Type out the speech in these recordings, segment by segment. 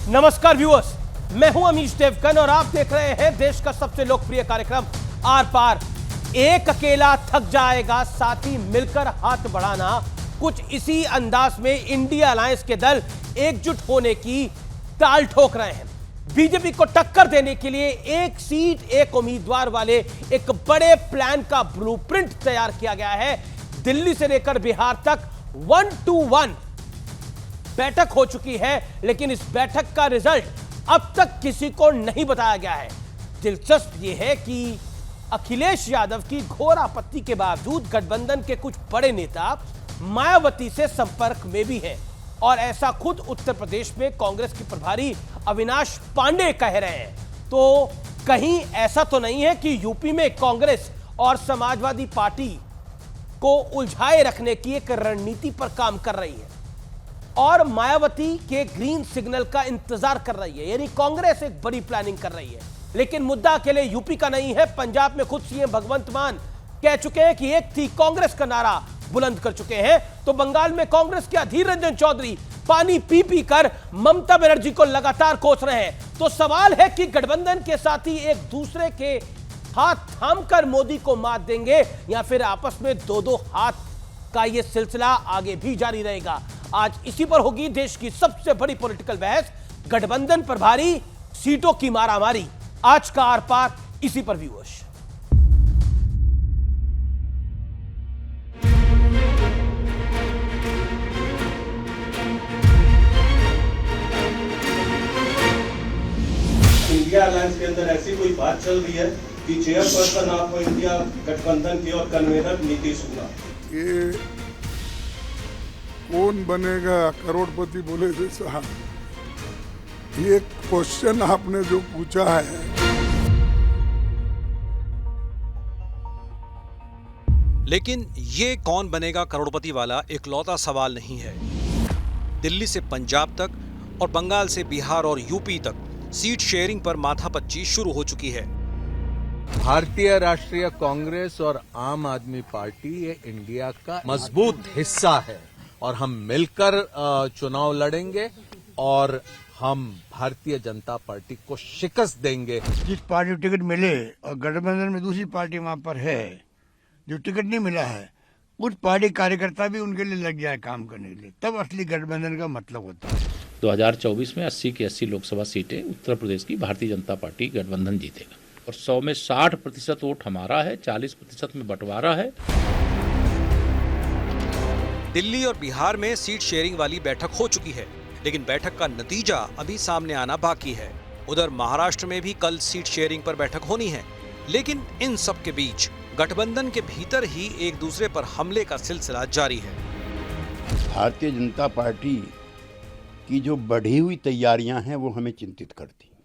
नमस्कार व्यूअर्स, मैं हूं अमीश देवगन और आप देख रहे हैं देश का सबसे लोकप्रिय कार्यक्रम आर पार। एक अकेला थक जाएगा, साथ ही मिलकर हाथ बढ़ाना। कुछ इसी अंदाज में इंडिया अलायंस के दल एकजुट होने की ताल ठोक रहे हैं। बीजेपी को टक्कर देने के लिए एक सीट एक उम्मीदवार वाले एक बड़े प्लान का ब्लूप्रिंट तैयार किया गया है। दिल्ली से लेकर बिहार तक 1 to 1 बैठक हो चुकी है, लेकिन इस बैठक का रिजल्ट अब तक किसी को नहीं बताया गया है। दिलचस्प यह है कि अखिलेश यादव की घोर आपत्ति के बावजूद गठबंधन के कुछ बड़े नेता मायावती से संपर्क में भी हैं और ऐसा खुद उत्तर प्रदेश में कांग्रेस के प्रभारी अविनाश पांडे कह रहे हैं। तो कहीं ऐसा तो नहीं है कि यूपी में कांग्रेस और समाजवादी पार्टी को उलझाए रखने की एक रणनीति पर काम कर रही है और मायावती के ग्रीन सिग्नल का इंतजार कर रही है, यानी कांग्रेस एक बड़ी प्लानिंग कर रही है। लेकिन मुद्दा अकेले यूपी का नहीं है। पंजाब में खुद सीएम भगवंत मान कह चुके हैं कि एक थी कांग्रेस का नारा बुलंद कर चुके हैं। तो बंगाल में कांग्रेस के अधीर रंजन चौधरी पानी पी पी कर ममता बनर्जी को लगातार कोस रहे हैं। तो सवाल है कि गठबंधन के साथी एक दूसरे के हाथ थामकर मोदी को मात देंगे या फिर आपस में दो दो हाथ का यह सिलसिला आगे भी जारी रहेगा। आज इसी पर होगी देश की सबसे बड़ी पॉलिटिकल बहस, गठबंधन प्रभारी सीटों की मारामारी। आज का आर पार इसी पर व्यूअर्स। इंडिया अलायंस के अंदर ऐसी कोई बात चल रही है कि चेयरपर्सन आपको इंडिया गठबंधन की और कन्वीनर नीतीश कुमार। ये कौन बनेगा करोड़पति बोले थे साहब, ये क्वेश्चन आपने जो पूछा है, लेकिन ये कौन बनेगा करोड़पति वाला इकलौता सवाल नहीं है। दिल्ली से पंजाब तक और बंगाल से बिहार और यूपी तक सीट शेयरिंग पर माथापच्ची शुरू हो चुकी है। भारतीय राष्ट्रीय कांग्रेस और आम आदमी पार्टी ये इंडिया का मजबूत हिस्सा है और हम मिलकर चुनाव लड़ेंगे और हम भारतीय जनता पार्टी को शिकस्त देंगे। जिस पार्टी को टिकट मिले और गठबंधन में दूसरी पार्टी वहां पर है जो टिकट नहीं मिला है, उस पार्टी कार्यकर्ता भी उनके लिए लग जाए काम करने के लिए, तब असली गठबंधन का मतलब होता है। 2024 में 80 की 80 लोकसभा सीटें उत्तर प्रदेश की भारतीय जनता पार्टी गठबंधन जीतेगा और 100 में 60% वोट हमारा है, 40% में बंटवारा है। दिल्ली और बिहार में सीट शेयरिंग वाली बैठक हो चुकी है, लेकिन बैठक का नतीजा अभी सामने आना बाकी है। उधर महाराष्ट्र में भी कल सीट शेयरिंग पर बैठक होनी है, लेकिन इन सब के बीच गठबंधन के भीतर ही एक दूसरे पर हमले का सिलसिला जारी है। भारतीय जनता पार्टी की जो बढ़ी हुई तैयारियां हैं वो हमें चिंतित करती हैं।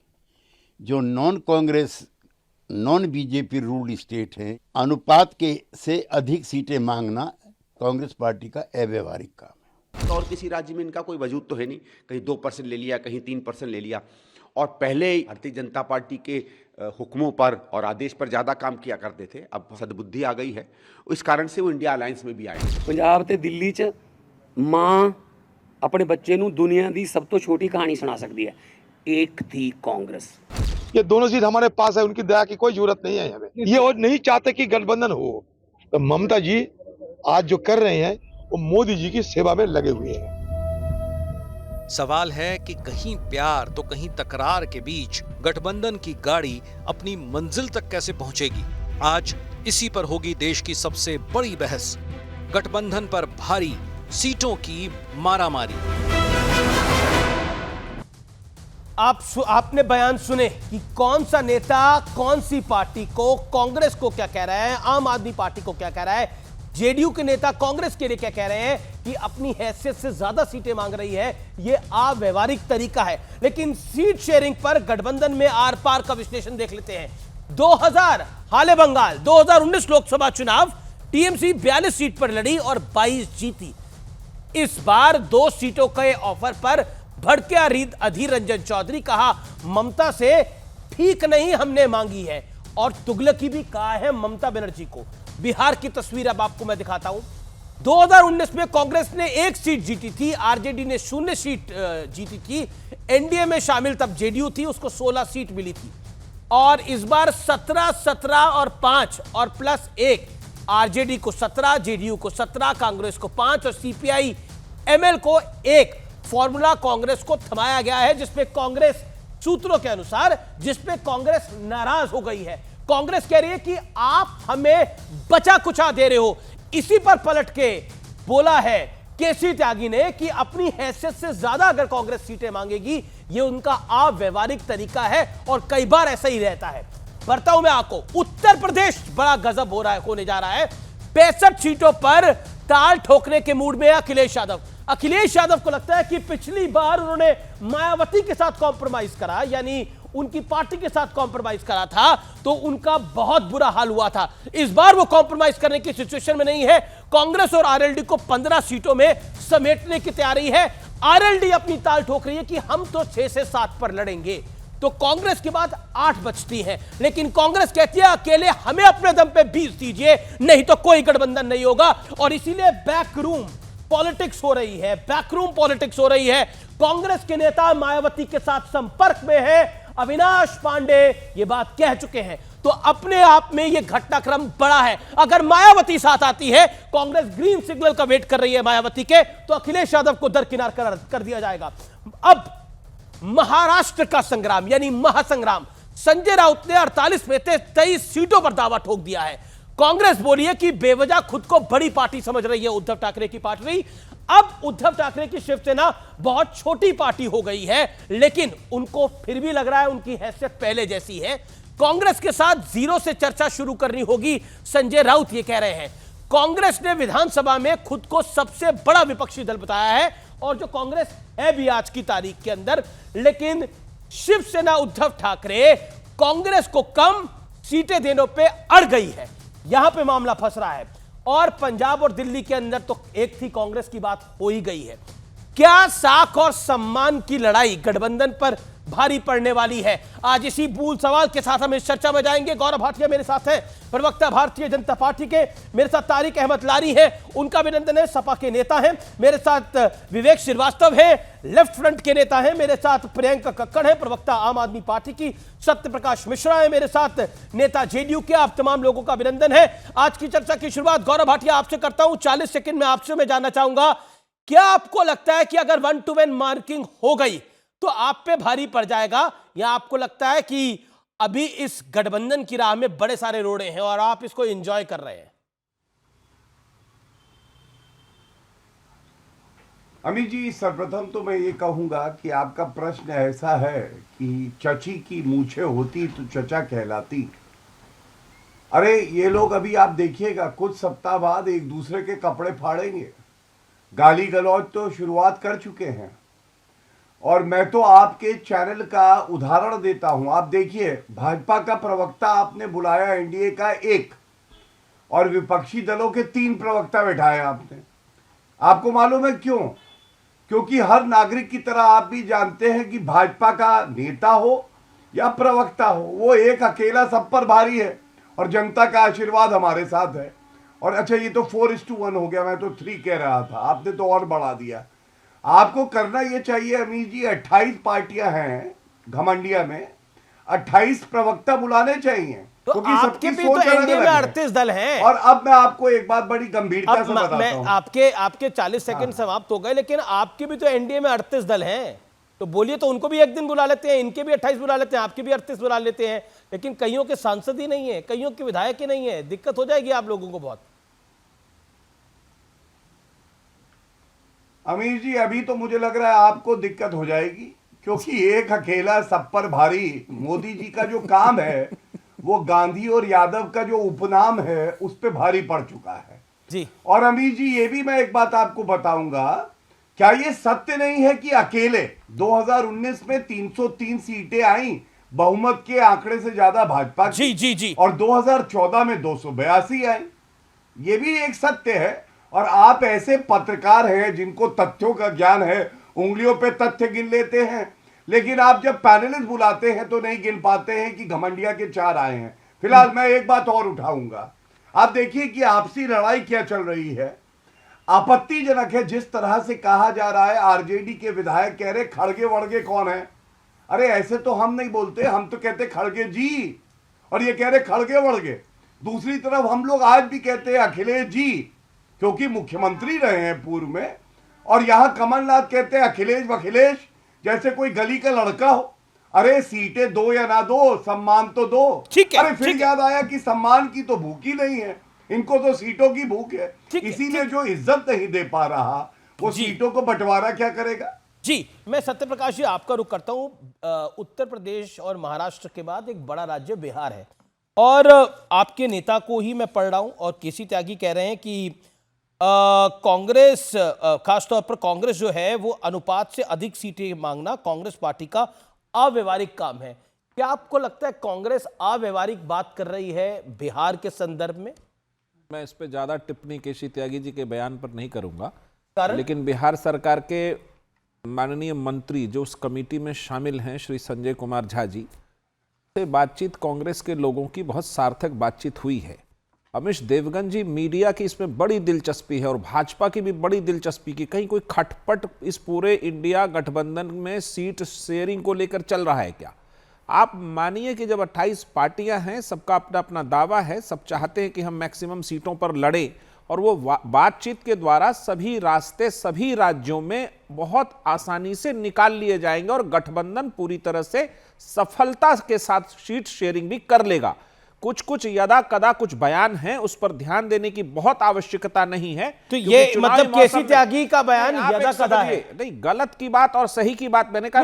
जो non Congress non BJP ruled state हैं, अनुपात के से अधिक सीटें मांगना कांग्रेस पार्टी का अव्यवहारिक काम है। और किसी राज्य में इनका कोई वजूद तो है नहीं, कहीं 2% ले लिया, कहीं 3% ले लिया। और पहले भारतीय जनता पार्टी के हुक्मों पर और आदेश पर ज़्यादा काम किया करते थे, अब सद्बुद्धि आ गई है, इस कारण से वो इंडिया अलायंस में भी आए। पंजाब ते दिल्ली च मां अपने बच्चे नूं दुनिया की सब तो छोटी कहानी सुना सकती है, एक थी कांग्रेस। ये दोनों सीट हमारे पास है, उनकी दया की कोई जरूरत नहीं है हमें। ये और नहीं चाहते कि गठबंधन हो। तो ममता जी आज जो कर रहे हैं वो मोदी जी की सेवा में लगे हुए हैं। सवाल है कि कहीं प्यार तो कहीं तकरार के बीच गठबंधन की गाड़ी अपनी मंजिल तक कैसे पहुंचेगी। आज इसी पर होगी देश की सबसे बड़ी बहस, गठबंधन पर भारी सीटों की मारामारी। आपने बयान सुने कि कौन सा नेता कौन सी पार्टी को, कांग्रेस को क्या कह रहा है, आम आदमी पार्टी को क्या कह रहा है, जेडीयू के नेता कांग्रेस के लिए क्या कह रहे हैं कि अपनी हैसियत से ज्यादा सीटें मांग रही है। यह अव्यवहारिक तरीका है। लेकिन सीट शेयरिंग पर गठबंधन में आर पार का विश्लेषण देख लेते हैं। 2000 हाले बंगाल 2019 लोकसभा चुनाव टीएमसी 42 सीट पर लड़ी और 22 जीती। इस बार 2 सीटों के ऑफर पर भड़के अधीर रंजन चौधरी कहा ममता से ठीक नहीं हमने मांगी है, और तुगलकी भी कहा है ममता बनर्जी को। बिहार की तस्वीर अब आपको मैं दिखाता हूं। 2019 में कांग्रेस ने 1 सीट जीती थी, आरजेडी ने 0 सीट जीती थी, एनडीए में शामिल तब जेडीयू थी, उसको 16 सीट मिली थी। और इस बार 17, 17 और 5 और प्लस 1, आरजेडी को 17, जेडीयू को 17, कांग्रेस को 5 और सीपीआई एमएल को 1 फॉर्मूला कांग्रेस को थमाया गया है, जिसपे कांग्रेस, सूत्रों के अनुसार, जिसपे कांग्रेस नाराज हो गई है। कांग्रेस कह रही है कि आप हमें बचा कुचा दे रहे हो। इसी पर पलट के बोला है केसी त्यागी ने कि अपनी हैसियत से ज्यादा अगर कांग्रेस सीटें मांगेगी, यह उनका अव्यवहारिक तरीका है और कई बार ऐसा ही रहता है। बताऊं मैं आपको, उत्तर प्रदेश बड़ा गजब हो रहा है, होने जा रहा है। 65 सीटों पर ताल ठोकने के मूड में है अखिलेश यादव। अखिलेश यादव को लगता है कि पिछली बार उन्होंने मायावती के साथ कॉम्प्रोमाइज करा, यानी उनकी पार्टी के साथ कॉम्प्रोमाइज करा था, तो उनका बहुत बुरा हाल हुआ था। इस बार वो कॉम्प्रोमाइज करने की सिचुएशन में नहीं है। कांग्रेस और आरएलडी को 15 सीटों में समेटने की तैयारी है। आरएलडी अपनी ताल ठोक रही है कि हम तो 6 से 7 पर लड़ेंगे, तो कांग्रेस की बात 8 बचती है। लेकिन कांग्रेस कहती है अकेले हमें अपने दम पे 20 दीजिए, नहीं तो कोई गठबंधन नहीं होगा। और इसीलिए बैकरूम पॉलिटिक्स हो रही है, बैकरूम पॉलिटिक्स हो रही है। कांग्रेस के नेता मायावती के साथ संपर्क में है, अविनाश पांडे ये बात कह चुके हैं। तो अपने आप में यह घटनाक्रम बड़ा है। अगर मायावती साथ आती है, कांग्रेस ग्रीन सिग्नल का वेट कर रही है मायावती के, तो अखिलेश यादव को दरकिनार कर दिया जाएगा। अब महाराष्ट्र का संग्राम यानी महासंग्राम, संजय राउत ने 48 में से 23 सीटों पर दावा ठोक दिया है। कांग्रेस बोली है कि बेवजह खुद को बड़ी पार्टी समझ रही है उद्धव ठाकरे की पार्टी। अब उद्धव ठाकरे की शिवसेना बहुत छोटी पार्टी हो गई है, लेकिन उनको फिर भी लग रहा है उनकी हैसियत पहले जैसी है। कांग्रेस के साथ जीरो से चर्चा शुरू करनी होगी, संजय राउत ये कह रहे हैं। कांग्रेस ने विधानसभा में खुद को सबसे बड़ा विपक्षी दल बताया है, और जो कांग्रेस है भी आज की तारीख के अंदर, लेकिन शिवसेना उद्धव ठाकरे कांग्रेस को कम सीटें देने पे अड़ गई है। यहां पे मामला फंस रहा है। और पंजाब और दिल्ली के अंदर तो एक थी कांग्रेस की बात हो ही गई है। क्या साख और सम्मान की लड़ाई गठबंधन पर भारी पड़ने वाली है? आज इसी मूल सवाल के साथ हम इस चर्चा में जाएंगे। गौरव भाटिया मेरे साथ हैं, प्रवक्ता भारतीय जनता पार्टी के। मेरे साथ तारिक अहमद लारी है, उनका अभिनंदन है, सपा के नेता हैं। मेरे साथ विवेक श्रीवास्तव है, लेफ्ट फ्रंट के नेता हैं। मेरे साथ प्रियंका कक्कड़ है, प्रवक्ता आम आदमी पार्टी की। सत्य प्रकाश मिश्रा है मेरे साथ, नेता जेडीयू के। आप तमाम लोगों का अभिनंदन है। आज की चर्चा की शुरुआत गौरव भाटिया आपसे करता हूं। 40 सेकंड में आपसे मैं जानना चाहूंगा, क्या आपको लगता है कि अगर 1-to-1 मार्किंग हो गई तो आप पे भारी पड़ जाएगा, या आपको लगता है कि अभी इस गठबंधन की राह में बड़े सारे रोड़े हैं और आप इसको एंजॉय कर रहे हैं? अमित जी, सर्वप्रथम तो मैं ये कहूंगा कि आपका प्रश्न ऐसा है कि चची की मूछें होती तो चचा कहलाती। अरे ये लोग अभी आप देखिएगा कुछ सप्ताह बाद एक दूसरे के कपड़े फाड़ेंगे, गाली गलौज तो शुरुआत कर चुके हैं। और मैं तो आपके चैनल का उदाहरण देता हूं। आप देखिए, भाजपा का प्रवक्ता आपने बुलाया एनडीए का 1 और विपक्षी दलों के 3 प्रवक्ता बैठाए आपने। आपको मालूम है क्यों? क्योंकि हर नागरिक की तरह आप भी जानते हैं कि भाजपा का नेता हो या प्रवक्ता हो, वो एक अकेला सब पर भारी है और जनता का आशीर्वाद हमारे साथ है। और अच्छा, ये तो 4:1 हो गया, मैं तो 3 कह रहा था, आपने तो और बढ़ा दिया। आपको करना ये चाहिए अमीर जी, 28 पार्टियां हैं घमंडिया में, 28 प्रवक्ता बुलाने चाहिए। तो आपके भी तो एनडीए में 38 दल हैं। और अब मैं आपको एक बात बड़ी गंभीरता से बताता हूं। आपके 40 सेकंड समाप्त हो गए, लेकिन आपके भी तो एनडीए में 38 दल हैं। तो बोलिए, तो उनको भी एक दिन बुला लेते हैं, इनके भी 28 बुला लेते हैं, आपके भी 38 बुला लेते हैं। लेकिन कईयों के सांसद ही नहीं है, कईयों के विधायक ही नहीं है, दिक्कत हो जाएगी आप लोगों को बहुत। अमीर जी, अभी तो मुझे लग रहा है आपको दिक्कत हो जाएगी, क्योंकि एक अकेला सब पर भारी मोदी जी का जो काम है वो गांधी और यादव का जो उपनाम है उस पे भारी पड़ चुका है जी। और अमीर जी, ये भी मैं एक बात आपको बताऊंगा, क्या ये सत्य नहीं है कि अकेले 2019 में 303 सीटें आई, बहुमत के आंकड़े से ज्यादा भाजपा की, जी। और 2014 में 282 आई। ये भी एक सत्य है। और आप ऐसे पत्रकार हैं जिनको तथ्यों का ज्ञान है, उंगलियों पे तथ्य गिन लेते हैं, लेकिन आप जब पैनलिस्ट बुलाते हैं तो नहीं गिन पाते हैं कि घमंडिया के 4 आए हैं। फिलहाल मैं एक बात और उठाऊंगा। आप देखिए कि आपसी लड़ाई क्या चल रही है। आपत्तिजनक है जिस तरह से कहा जा रहा है। आरजेडी के विधायक कह रहे खड़गे वड़गे कौन है? अरे ऐसे तो हम नहीं बोलते, हम तो कहते खड़गे जी, और ये कह रहे खड़गे वड़गे। दूसरी तरफ हम लोग आज भी कहते हैं अखिलेश जी, क्योंकि मुख्यमंत्री रहे हैं पूर्व में, और यहां कमलनाथ कहते हैं अखिलेश वखिलेश, जैसे कोई गली का लड़का हो। अरे सीटें दो या ना दो, सम्मान तो दो। ठीक है, अरे फिर याद आया कि सम्मान की तो भूख ही नहीं है, इनको तो सीटों की भूख है। इसीलिए जो इज्जत नहीं दे पा रहा वो सीटों को बंटवारा क्या करेगा? जी, मैं सत्यप्रकाश जी आपका रुख करता हूं। उत्तर प्रदेश और महाराष्ट्र के बाद एक बड़ा राज्य बिहार है, और आपके नेता को ही मैं पढ़ रहा हूं, और केसी त्यागी कह रहे हैं कि कांग्रेस, खासतौर पर कांग्रेस जो है वो अनुपात से अधिक सीटें मांगना कांग्रेस पार्टी का अव्यवहारिक काम है। क्या आपको लगता है कांग्रेस अव्यवहारिक बात कर रही है बिहार के संदर्भ में? मैं इस पे ज्यादा टिप्पणी केसी त्यागी जी के बयान पर नहीं करूंगा, कारण? लेकिन बिहार सरकार के माननीय मंत्री जो उस कमेटी में शामिल हैं, श्री संजय कुमार झा जी से बातचीत कांग्रेस के लोगों की बहुत सार्थक बातचीत हुई है। अमीश देवगन जी, मीडिया की इसमें बड़ी दिलचस्पी है और भाजपा की भी बड़ी दिलचस्पी की कहीं कोई खटपट इस पूरे इंडिया गठबंधन में सीट शेयरिंग को लेकर चल रहा है क्या? आप मानिए कि जब 28 पार्टियां हैं, सबका अपना अपना दावा है, सब चाहते हैं कि हम मैक्सिमम सीटों पर लड़ें, और वो बातचीत के द्वारा सभी रास्ते सभी राज्यों में बहुत आसानी से निकाल लिए जाएंगे और गठबंधन पूरी तरह से सफलता के साथ सीट शेयरिंग भी कर लेगा। कुछ कुछ यदा कदा कुछ बयान हैं, उस पर ध्यान देने की बहुत आवश्यकता नहीं है। तो ये मतलब केसी त्यागी का बयान यदा कदा है? नहीं, गलत की बात और सही की बात मैंने कहा,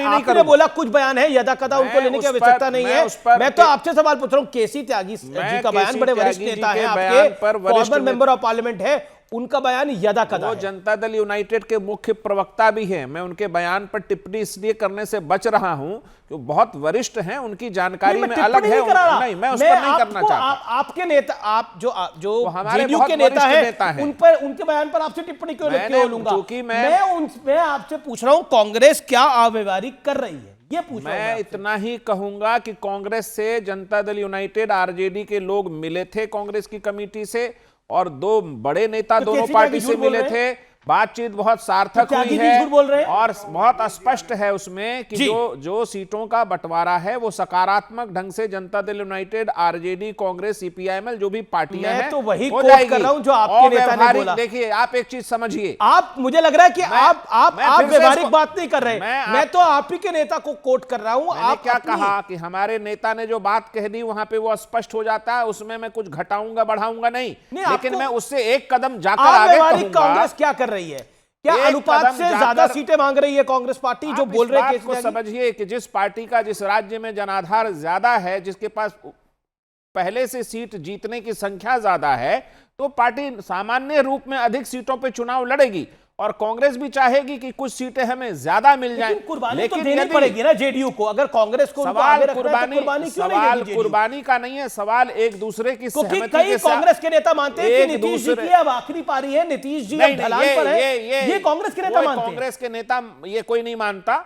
आपने बोला कुछ बयान है यदा कदा उनको लेने की आवश्यकता नहीं है। मैं तो आपसे सवाल पूछ रहा हूं, केसी त्यागी जी का बयान, बड़े वरिष्ठ नेता है आपके, फॉर्मर मेंबर ऑफ पार्लियामेंट है, उनका बयान यदा कदा वो जनता दल यूनाइटेड के मुख्य प्रवक्ता भी हैं। मैं उनके बयान पर टिप्पणी इसलिए करने से बच रहा हूं कि बहुत वरिष्ठ हैं, उनकी जानकारी में अलग है। नहीं, मैं उस पर नहीं करना चाहता। आपके नेता, आप जो जेडीयू के नेता हैं, उन पर, उनके बयान पर आपसे टिप्पणी क्यों लूंगा? क्योंकि मैं आपसे पूछ रहा हूं कांग्रेस क्या अव्यवहारिक कर रही है, ये पूछ रहा हूं। मैं इतना ही कहूंगा कि कांग्रेस से जनता दल यूनाइटेड आरजेडी के लोग मिले थे कांग्रेस की कमेटी से, और दो बड़े नेता दोनों पार्टी से मिले थे। बातचीत बहुत सार्थक हुई है और बहुत स्पष्ट है उसमें कि जो सीटों का बंटवारा है वो सकारात्मक ढंग से Janata Dal United, RJD, Congress, CPIM जो भी पार्टियां हैं, तो वही कोट कर रहा हूं जो आपके नेता ने बोला। देखिए, आप एक चीज समझिए, आप, मुझे लग रहा है कि आप व्यवहारिक बात नहीं कर रहे। मैं तो आप ही के नेता को कोट कर रहा हूं। आप क्या कहा कि हमारे नेता ने जो बात कह दी वहां पे वो स्पष्ट हो जाता है, उसमें मैं कुछ घटाऊंगा बढ़ाऊंगा नहीं, लेकिन मैं उससे एक कदम जाकर आगे कहूंगा। कांग्रेस क्या कर रही है? क्या अनुपात से ज्यादा सीटें मांग रही है कांग्रेस पार्टी? जो बोल रहे हैं, समझिए कि जिस पार्टी का जिस राज्य में जनाधार ज्यादा है, जिसके पास पहले से सीट जीतने की संख्या ज्यादा है, तो पार्टी सामान्य रूप में अधिक सीटों पे चुनाव लड़ेगी, और कांग्रेस भी चाहेगी कि कुछ सीटें हमें ज्यादा मिल जाएं। लेकिन तो देनी पड़ेगी ना जेडीयू को, अगर कांग्रेस को सवाल कुर्बानी का नहीं है, सवाल एक दूसरे की सहमति के साथ। कई कांग्रेस के नेता मानते हैं कि नीतीश जी की अब आखिरी पारी है, नीतीश जी अब ढलान पर है, ये कांग्रेस के नेता मानते हैं। कांग्रेस के नेता ये कोई नहीं मानता,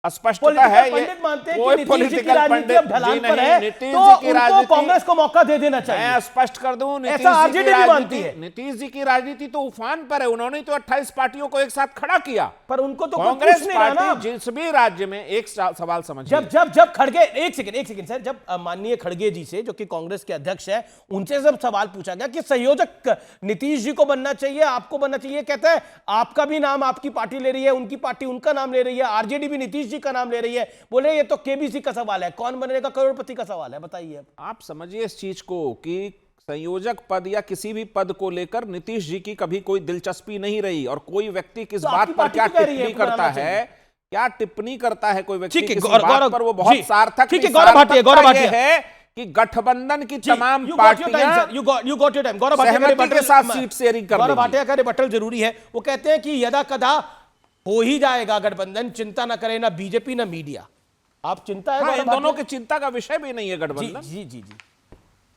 स्पष्टता है। पंडित मानते हैं कि नीतीश जी की राजनीति अब ढलान पर है, तो उनको कांग्रेस को मौका दे देना चाहिए। मैं स्पष्ट कर दूं, ऐसा आरजेडी भी मानती है। नीतीश जी की राजनीति तो उफान पर है, उन्होंने तो 28 पार्टियों को एक साथ खड़ा किया, पर उनको तो कांग्रेस पार्टी जिस भी राज्य में, एक सवाल समझिए, जब खड़गे, एक सेकंड सर, जब माननीय खड़गे जी से, जो कि कांग्रेस के अध्यक्ष है, उनसे जब सवाल पूछा गया कि संयोजक नीतीश जी को बनना चाहिए, आपको बनना चाहिए, कहता है आपका भी नाम आपकी पार्टी ले रही है, उनकी पार्टी उनका नाम ले रही है, आरजेडी भी नीतीश जी का नाम ले रही है। बोले ये तो केबीसी का सवाल है, कौन बनेगा करोड़पति का सवाल है, बताइए। आप समझिए इस चीज को कि संयोजक पद या किसी भी पद को लेकर नीतीश जी की कभी कोई दिलचस्पी नहीं रही, और कोई व्यक्ति किस बात पर क्या टिप्पणी करता है, क्या टिप्पणी करता है कोई व्यक्ति किस बात पर, वो बहुत सार्थक है कि गठबंधन की तमाम पार्टियां सहमति के साथ सीट शेयरिंग कर रही हैं। गौरव भाटिया का रिबटल जरूरी है। वो कहते हैं कि यदा कदा हो ही जाएगा गठबंधन, चिंता न करे ना बीजेपी ना मीडिया। आप चिंता है? इन दोनों की चिंता का विषय भी नहीं है गठबंधन। जी,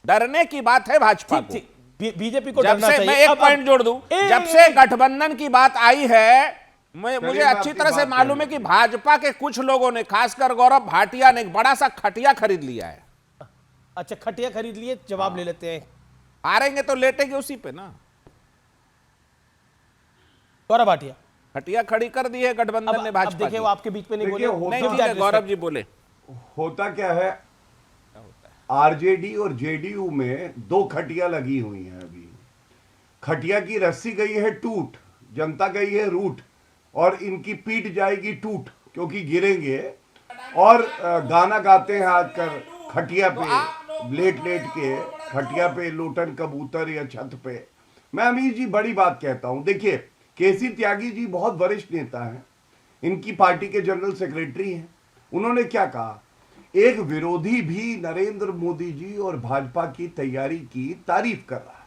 डरने की बात है भाजपा को, बीजेपी को डरना चाहिए। मैं एक पॉइंट जोड़ दूं, जब से गठबंधन की बात आई है, मुझे अच्छी तरह से मालूम है कि भाजपा के कुछ लोगों ने, खासकर गौरव भाटिया ने, एक बड़ा सा खटिया खरीद लिया है। अच्छा, खटिया खरीद लिए, जवाब ले लेते हैं। हारेंगे तो लेटेंगे उसी पे ना। गौरव भाटिया खटिया खड़ी कर दी है गठबंधन ने अब भाजपा देखिए की। वो आपके बीच में नहीं बोले, देखिए, नहीं होता दिया ठीक है, गौरव जी बोले। होता क्या है, आरजेडी और जेडीयू में दो खटिया लगी हुई हैं अभी। खटिया की रस्सी गई है टूट, जनता गई है रूट, और इनकी पीट जाएगी टूट, क्योंकि गिरेंगे। और गाना गाते हैं आजकल खटिया पे लेट लेट के, खटिया पे लोटन कबूतर या छत पे। मैं अमीर जी बड़ी बात कहता हूं, देखिए केसी त्यागी जी बहुत वरिष्ठ नेता हैं, इनकी पार्टी के जनरल सेक्रेटरी हैं। उन्होंने क्या कहा, एक विरोधी भी नरेंद्र मोदी जी और भाजपा की तैयारी की तारीफ कर रहा है।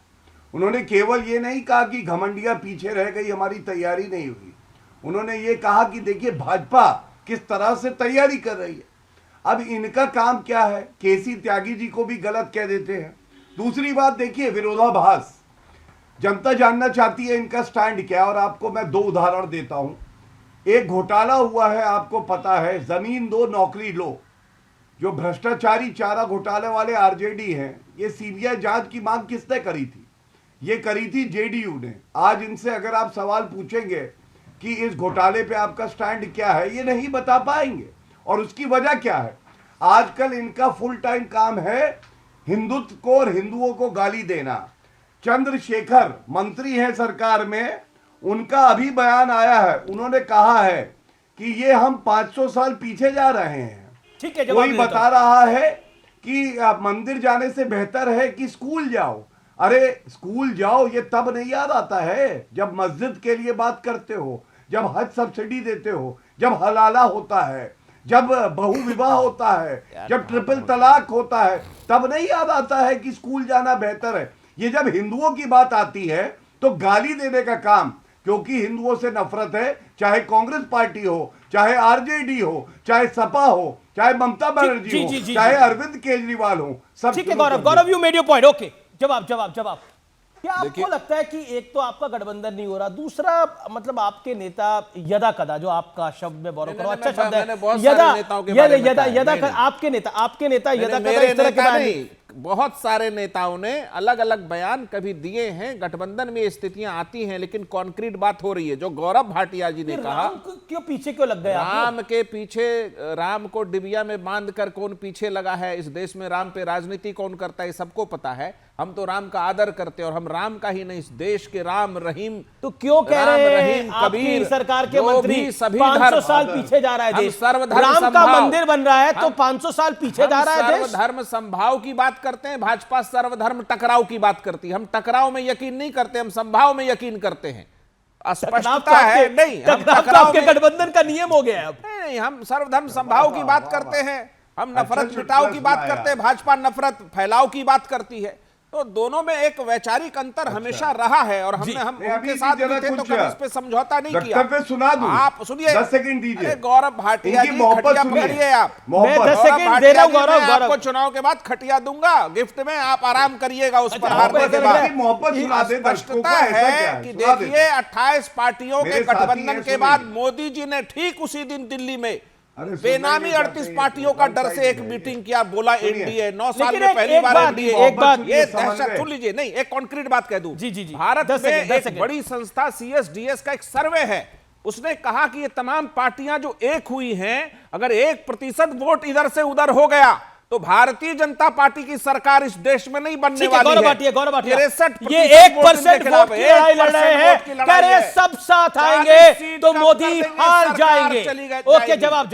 उन्होंने केवल ये नहीं कहा कि घमंडिया पीछे रह गई, हमारी तैयारी नहीं हुई। उन्होंने ये कहा कि देखिए भाजपा किस तरह से तैयारी कर रही है। अब इनका काम क्या है, केसी त्यागी जी को भी गलत कह देते हैं। दूसरी बात देखिए, विरोधाभास, जनता जानना चाहती है इनका स्टैंड क्या, और आपको मैं दो उदाहरण देता हूं। एक घोटाला हुआ है, आपको पता है, जमीन दो नौकरी लो। जो भ्रष्टाचारी चारा घोटाले वाले आरजेडी हैं, ये सीबीआई जांच की मांग किसने करी थी? ये करी थी जेडीयू ने। आज इनसे अगर आप सवाल पूछेंगे कि इस घोटाले पे आपका स्टैंड क्या है, ये नहीं बता पाएंगे। और उसकी वजह क्या है, आजकल इनका फुल टाइम काम है हिंदुत्व को और हिंदुओं को गाली देना। चंद्रशेखर मंत्री हैं सरकार में, उनका अभी बयान आया है, उन्होंने कहा है कि ये हम 500 साल पीछे जा रहे हैं। ठीक है, कोई बता रहा है कि मंदिर जाने से बेहतर है कि स्कूल जाओ। अरे स्कूल जाओ ये तब नहीं याद आता है जब मस्जिद के लिए बात करते हो, जब हज सब्सिडी देते हो, जब हलाला होता है, जब बहु विवाह होता है, जब ट्रिपल तलाक होता है, तब नहीं याद आता है कि स्कूल जाना बेहतर है। ये जब हिंदुओं की बात आती है तो गाली देने का काम, क्योंकि हिंदुओं से नफरत है, चाहे कांग्रेस पार्टी हो, चाहे आरजेडी हो, चाहे सपा हो, चाहे ममता बनर्जी हो, चाहे अरविंद केजरीवाल हो, सब। ठीक है Gaurav, you made your point. Okay, जवाब क्या आपको लगता है कि एक तो आपका गठबंधन नहीं हो रहा, दूसरा मतलब आपके नेता यदा कदा, जो आपका शब्द में बोरो करो, अच्छा शब्द है यदा, आपके नेता यदा कदा इस तरह के बहुत सारे नेताओं ने अलग अलग बयान कभी दिए हैं। गठबंधन में स्थितियां आती हैं, लेकिन कॉन्क्रीट बात हो रही है। जो गौरव भाटिया जी ने कहा, क्यों पीछे क्यों लग गए? राम के पीछे, राम को डिबिया में बांधकर कौन पीछे लगा है? इस देश में राम पे राजनीति कौन करता है सबको पता है। हम तो राम का आदर करते हैं, और हम राम का ही नहीं, इस देश के राम रहीम। तो क्यों कह रहे हैं कबीर सरकार के मंत्री सभी 500 साल पीछे जा रहा है देश? राम का मंदिर बन रहा है तो 500 साल पीछे जा रहा है देश। सर्वधर्म संभाव की बात करते हैं, भाजपा सर्वधर्म टकराव की बात करती है। हम टकराव में यकीन नहीं करते, हम संभाव में यकीन करते हैं। स्पष्टता है नहीं, हम टकराव के गठबंधन का नियम हो गया है अब। नहीं, हम सर्वधर्म संभाव की बात करते हैं, हम नफरत मिटाव की बात करते हैं, भाजपा नफरत फैलाव की बात करती है। तो दोनों में एक वैचारिक अंतर हमेशा रहा है, और हमने हम उनके साथ भी थे तो कभी इस पे समझौता नहीं किया। सुना दूं, आप सुनिए, 10 सेकंड दीजिए। गौरव भाटिया जी, खटिया पकड़िए आप। मैं 10 सेकंड दे रहा हूं गौरव, आपको चुनाव के बाद खटिया दूंगा गिफ्ट में, आप आराम करिएगा उस पर हारने के बाद। मोहब्बत सुना दे। स्पष्टता है कि देखिए 28 पार्टियों के गठबंधन के बाद मोदी जी ने ठीक उसी दिन दिल्ली में बेनामी 38 पार्टियों का डर से एक मीटिंग किया, बोला एनडीए 9 साल में पहली बार एनडीए। एक बात ये दहशत, सुन लीजिए, नहीं एक कॉन्क्रीट बात कह दूं। जी भारत में एक बड़ी संस्था सीएसडीएस का एक सर्वे है, उसने कहा कि ये तमाम पार्टियां जो एक हुई हैं, अगर 1% वोट इधर से उधर हो गया तो भारतीय जनता पार्टी की सरकार इस देश में नहीं बनने वाली है। गौरव भाटिया, ये 1% वोट की लड़ाई लड़ रहे हैं, कह रहे हैं सब साथ आएंगे तो मोदी हार जाएंगे। ओके, जवाब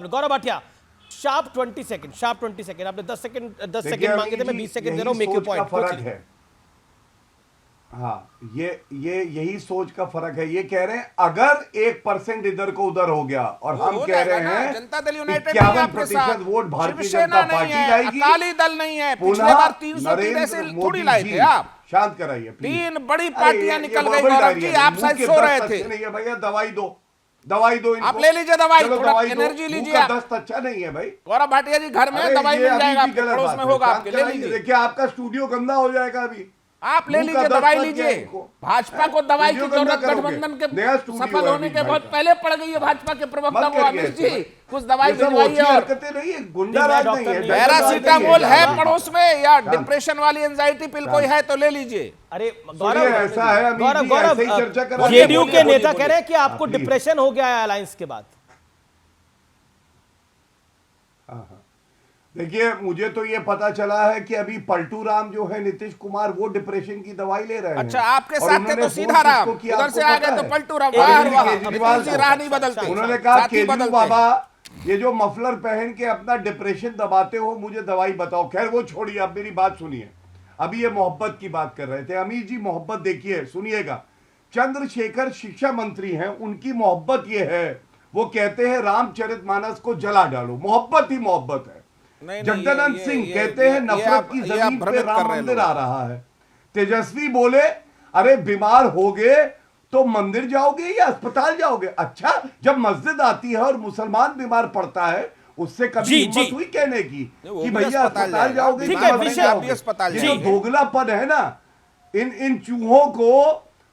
गौरव भाटिया, शार्प 20 सेकंड। आपने 10 सेकंड मांगे थे, मैं 20 सेकंड दे रहा हूं। Make your point. फर्क है, हाँ, ये यही सोच का फर्क है। ये कह रहे हैं अगर 1% इधर को उधर हो गया, और हम कह रहे हैं Janata Dal United 51% vote Bharatiya Janata party लाएगी, अकाली दल नहीं है। पिछले बार 330 से थोड़ी लाए थे आप। शांत कराइए, 3 बड़ी पार्टियां निकल गई गौरव जी, आप शायद सो रहे थे। नहीं है भैया, दवाई दो इनको। आप ले लीजिए दवाई, थोड़ा एनर्जी लीजिए। आप दस्त अच्छा नहीं है भाई। गौरव भाटिया जी, घर में दवाई मिल जाएगा, पड़ोस में होगा, आपके ले लीजिए। देखिए आपका स्टूडियो गंदा हो जाएगा अभी। आप ले लीजिए, दवाई लीजिए। भाजपा को दवाई की जरूरत गठबंधन के सफल होने के बहुत पहले पड़ गई है। भाजपा के प्रवक्ता को अमित जी कुछ दवाई भिजवाइए। और पैरासीटामोल है पड़ोस में, या डिप्रेशन वाली एंजाइटी पिल कोई है तो ले लीजिए। अरे गौरव, जेडीयू के नेता कह रहे हैं कि आपको डिप्रेशन हो गया है अलायंस के बाद। देखिए, मुझे तो ये पता चला है कि अभी पलटू राम जो है नीतीश कुमार, वो डिप्रेशन की दवाई ले रहे हैं। अच्छा, आपके साथ थे तो सीधा राम, उधर से आ गए तो पलटू राम, राह नहीं बदलते। उन्होंने कहा केजरीवाल बाबा, ये जो मफलर पहन के अपना डिप्रेशन दबाते हो, मुझे दवाई बताओ। खैर वो छोड़िए, अब मेरी बात सुनिए। अभी ये मोहब्बत की बात कर रहे थे अमीर जी। मोहब्बत देखिए, सुनिएगा। चंद्रशेखर शिक्षा मंत्री हैं, उनकी मोहब्बत ये है, वो कहते हैं रामचरितमानस को जला डालो। मोहब्बत ही मोहब्बत है। जगदानंद सिंह कहते हैं नफरत की जमीन पे राम मंदिर आ रहा है। तेजस्वी बोले अरे बीमार हो गए तो मंदिर जाओगे या अस्पताल जाओगे? अच्छा, जब मस्जिद आती है और मुसलमान बीमार पड़ता है, उससे कभी हिम्मत हुई कहने की कि भैया अस्पताल जाओगे? ये जो दोगलापन है ना, इन चूहों को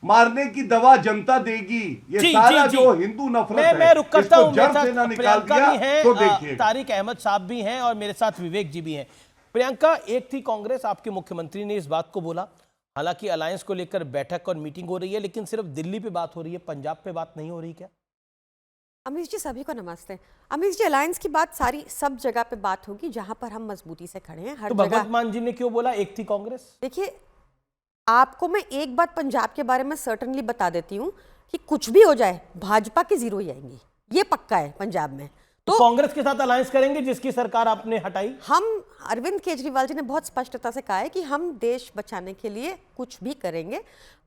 मारने की दवा जनता देगी। ये सारा जो हिंदू नफरत है, मैं रुक करता हूं। जड़ से ना निकाल दिया तो देखिए। तारिक अहमद साहब भी हैं और मेरे साथ विवेक जी भी हैं। प्रियंका, एक थी कांग्रेस, आपके मुख्यमंत्री ने इस बात को बोला, हालांकि अलायंस को लेकर बैठक और मीटिंग हो रही है, लेकिन सिर्फ दिल्ली पे बात हो रही है, पंजाब पे बात नहीं हो रही क्या? अमीश जी, सभी को नमस्ते। अमीश जी, अलायंस की बात सारी सब जगह पे बात होगी जहां पर हम मजबूती से खड़े हैं। हर तो भगवत मान जी ने क्यों बोला एक थी कांग्रेस? देखिए, आपको मैं एक बात पंजाब के बारे में सर्टनली बता देती हूँ कि कुछ भी हो जाए भाजपा की जीरो ही आएंगी, ये पक्का है पंजाब में। तो कांग्रेस के साथ अलायंस करेंगे जिसकी सरकार आपने हटाई? हम, अरविंद केजरीवाल जी ने बहुत स्पष्टता से कहा है कि हम देश बचाने के लिए कुछ भी करेंगे।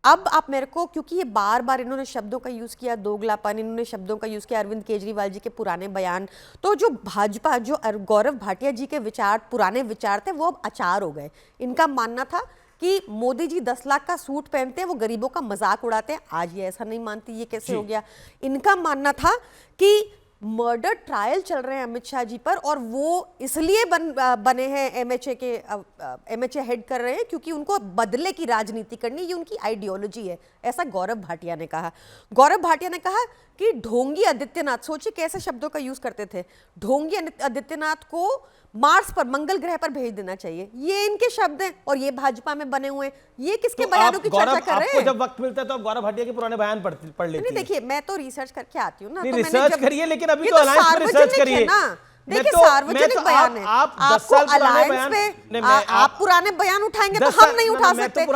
अब आप मेरे को, क्योंकि ये बार बार इन्होंने शब्दों का यूज किया, दोगलापन, इन्होंने शब्दों का यूज किया, अरविंद केजरीवाल जी के पुराने बयान, तो जो भाजपा, जो गौरव भाटिया जी के विचार, पुराने विचार थे, वो अब अचार हो गए। इनका मानना था कि मोदी जी 10 लाख का सूट पहनते हैं, वो गरीबों का मजाक उड़ाते हैं। आज ये ऐसा नहीं मानती, ये कैसे हो गया? इनका मानना था कि मर्डर ट्रायल चल रहे हैं अमित शाह जी पर, और वो इसलिए बने हैं एमएचए हेड कर रहे हैं क्योंकि उनको बदले की राजनीति करनी, ये उनकी आइडियोलॉजी है, ऐसा गौरव भाटिया ने कहा। गौरव भाटिया ने कहा कि ढोंगी आदित्यनाथ, सोचिए कैसे शब्दों का यूज करते थे, ढोंगी आदित्यनाथ को मार्स पर, मंगल ग्रह पर भेज देना चाहिए, ये इनके शब्द हैं, और ये भाजपा में बने हुए हैं। ये किसके बयानों की चर्चा कर रहे हैं? आपको जब वक्त मिलता है तो आप गौरव भाटिया के पुराने बयान पढ़ लेते हैं? नहीं, देखिए, मैं तो रिसर्च करके आती हूँ ना, तो रिसर्च करिए, लेकिन अभी तो अलायंस में रिसर्च करिए ना। देखिए, सार्वजनिक बयान है। आपको अलायंस पे आप पुराने बयान उठाएंगे तो हम नहीं उठा सकते।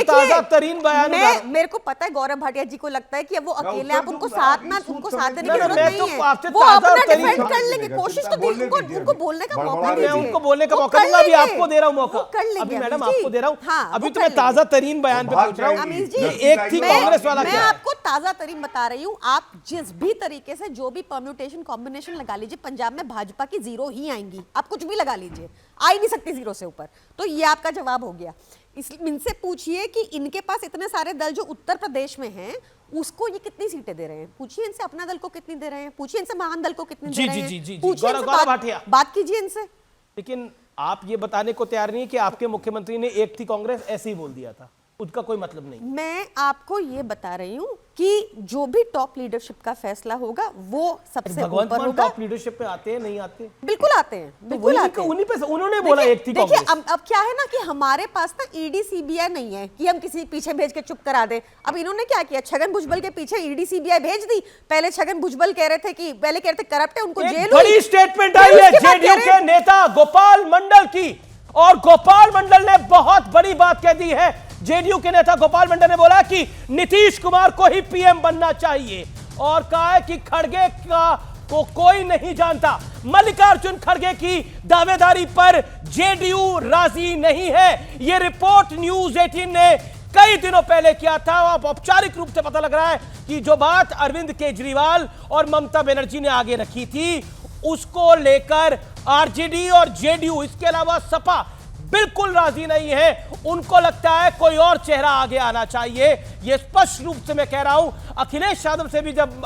ताजा तरीन बयान मेरे को पता है गौरव भाटिया जी को लगता है कि वो अकेले, आप उनको साथ देने की जरूरत नहीं है, वो अपना डिफेंड कर लेंगे। कोशिश तो उनको बोलने का मौका दीजिए। उनको बोलने का मौका दूंगा, अभी आपको दे रहा हूं मौका, अभी मैडम आपको दे रहा हूं। अभी तो मैं ताजा तरीन बयान पे पूछ रहा हूं। अमीश जी, एक थी कांग्रेस वाला, मैं आपको ताजा तरीन बता रही हूँ। आप जिस भी तरीके से जो भी परम्यूटेशन कॉम्बिनेशन लगा लीजिए, पंजाब में भाजपा की जीरो ही आएंगी। आप कुछ भी लगा लीजिए, आ ही नहीं सकती जीरो से ऊपर। तो ये आपका जवाब हो गया। इनसे पूछिए कि इनके पास इतने सारे दल जो उत्तर प्रदेश में हैं, उसको ये कितनी सीटें दे रहे हैं। पूछिए इनसे अपना दल को कितनी दे रहे हैं, पूछिए इनसे महान दल को कितनी दे रहे हैं, पूछिए, बात कीजिए इनसे। लेकिन आप ये बताने को तैयार नहीं कि आपके मुख्यमंत्री ने एक थी कांग्रेस ऐसे ही बोल दिया था, उसका कोई मतलब नहीं। मैं आपको ये बता रही हूँ कि जो भी टॉप लीडरशिप का फैसला होगा वो सबसे ऊपर होगा। टॉप लीडरशिप पे आते हैं, नहीं आते? बिल्कुल आते हैं, बिल्कुल आते हैं। उन्हीं पे उन्होंने बोला एक थी कांग्रेस। देखिए, अब क्या है ना कि हमारे पास ना ईडी सीबीआई नहीं है कि हम किसी पीछे भेज के चुप करा दें। अब इन्होंने क्या किया, छगन भुजबल के पीछे ईडी सीबीआई भेज दी। पहले छगन भुजबल कह रहे थे कि करप्ट है, उनको जेल। बड़ी स्टेटमेंट आई है जेडीयू के नेता गोपाल मंडल की, और गोपाल मंडल ने बहुत बड़ी बात कह दी है। जेडीयू के नेता गोपाल मंडल ने बोला कि नीतीश कुमार को ही पीएम बनना चाहिए, और कहा है कि खड़गे को कोई नहीं जानता। मल्लिकार्जुन खड़गे की दावेदारी पर जेडीयू राजी नहीं है। यह रिपोर्ट न्यूज 18 ने कई दिनों पहले किया था। अब औपचारिक रूप से पता लग रहा है कि जो बात अरविंद केजरीवाल और ममता बनर्जी ने आगे रखी थी, उसको लेकर आरजेडी और जेडीयू, इसके अलावा सपा बिल्कुल राजी नहीं है। उनको लगता है कोई और चेहरा आगे आना चाहिए। यह स्पष्ट रूप से मैं कह रहा हूं। अखिलेश यादव से भी जब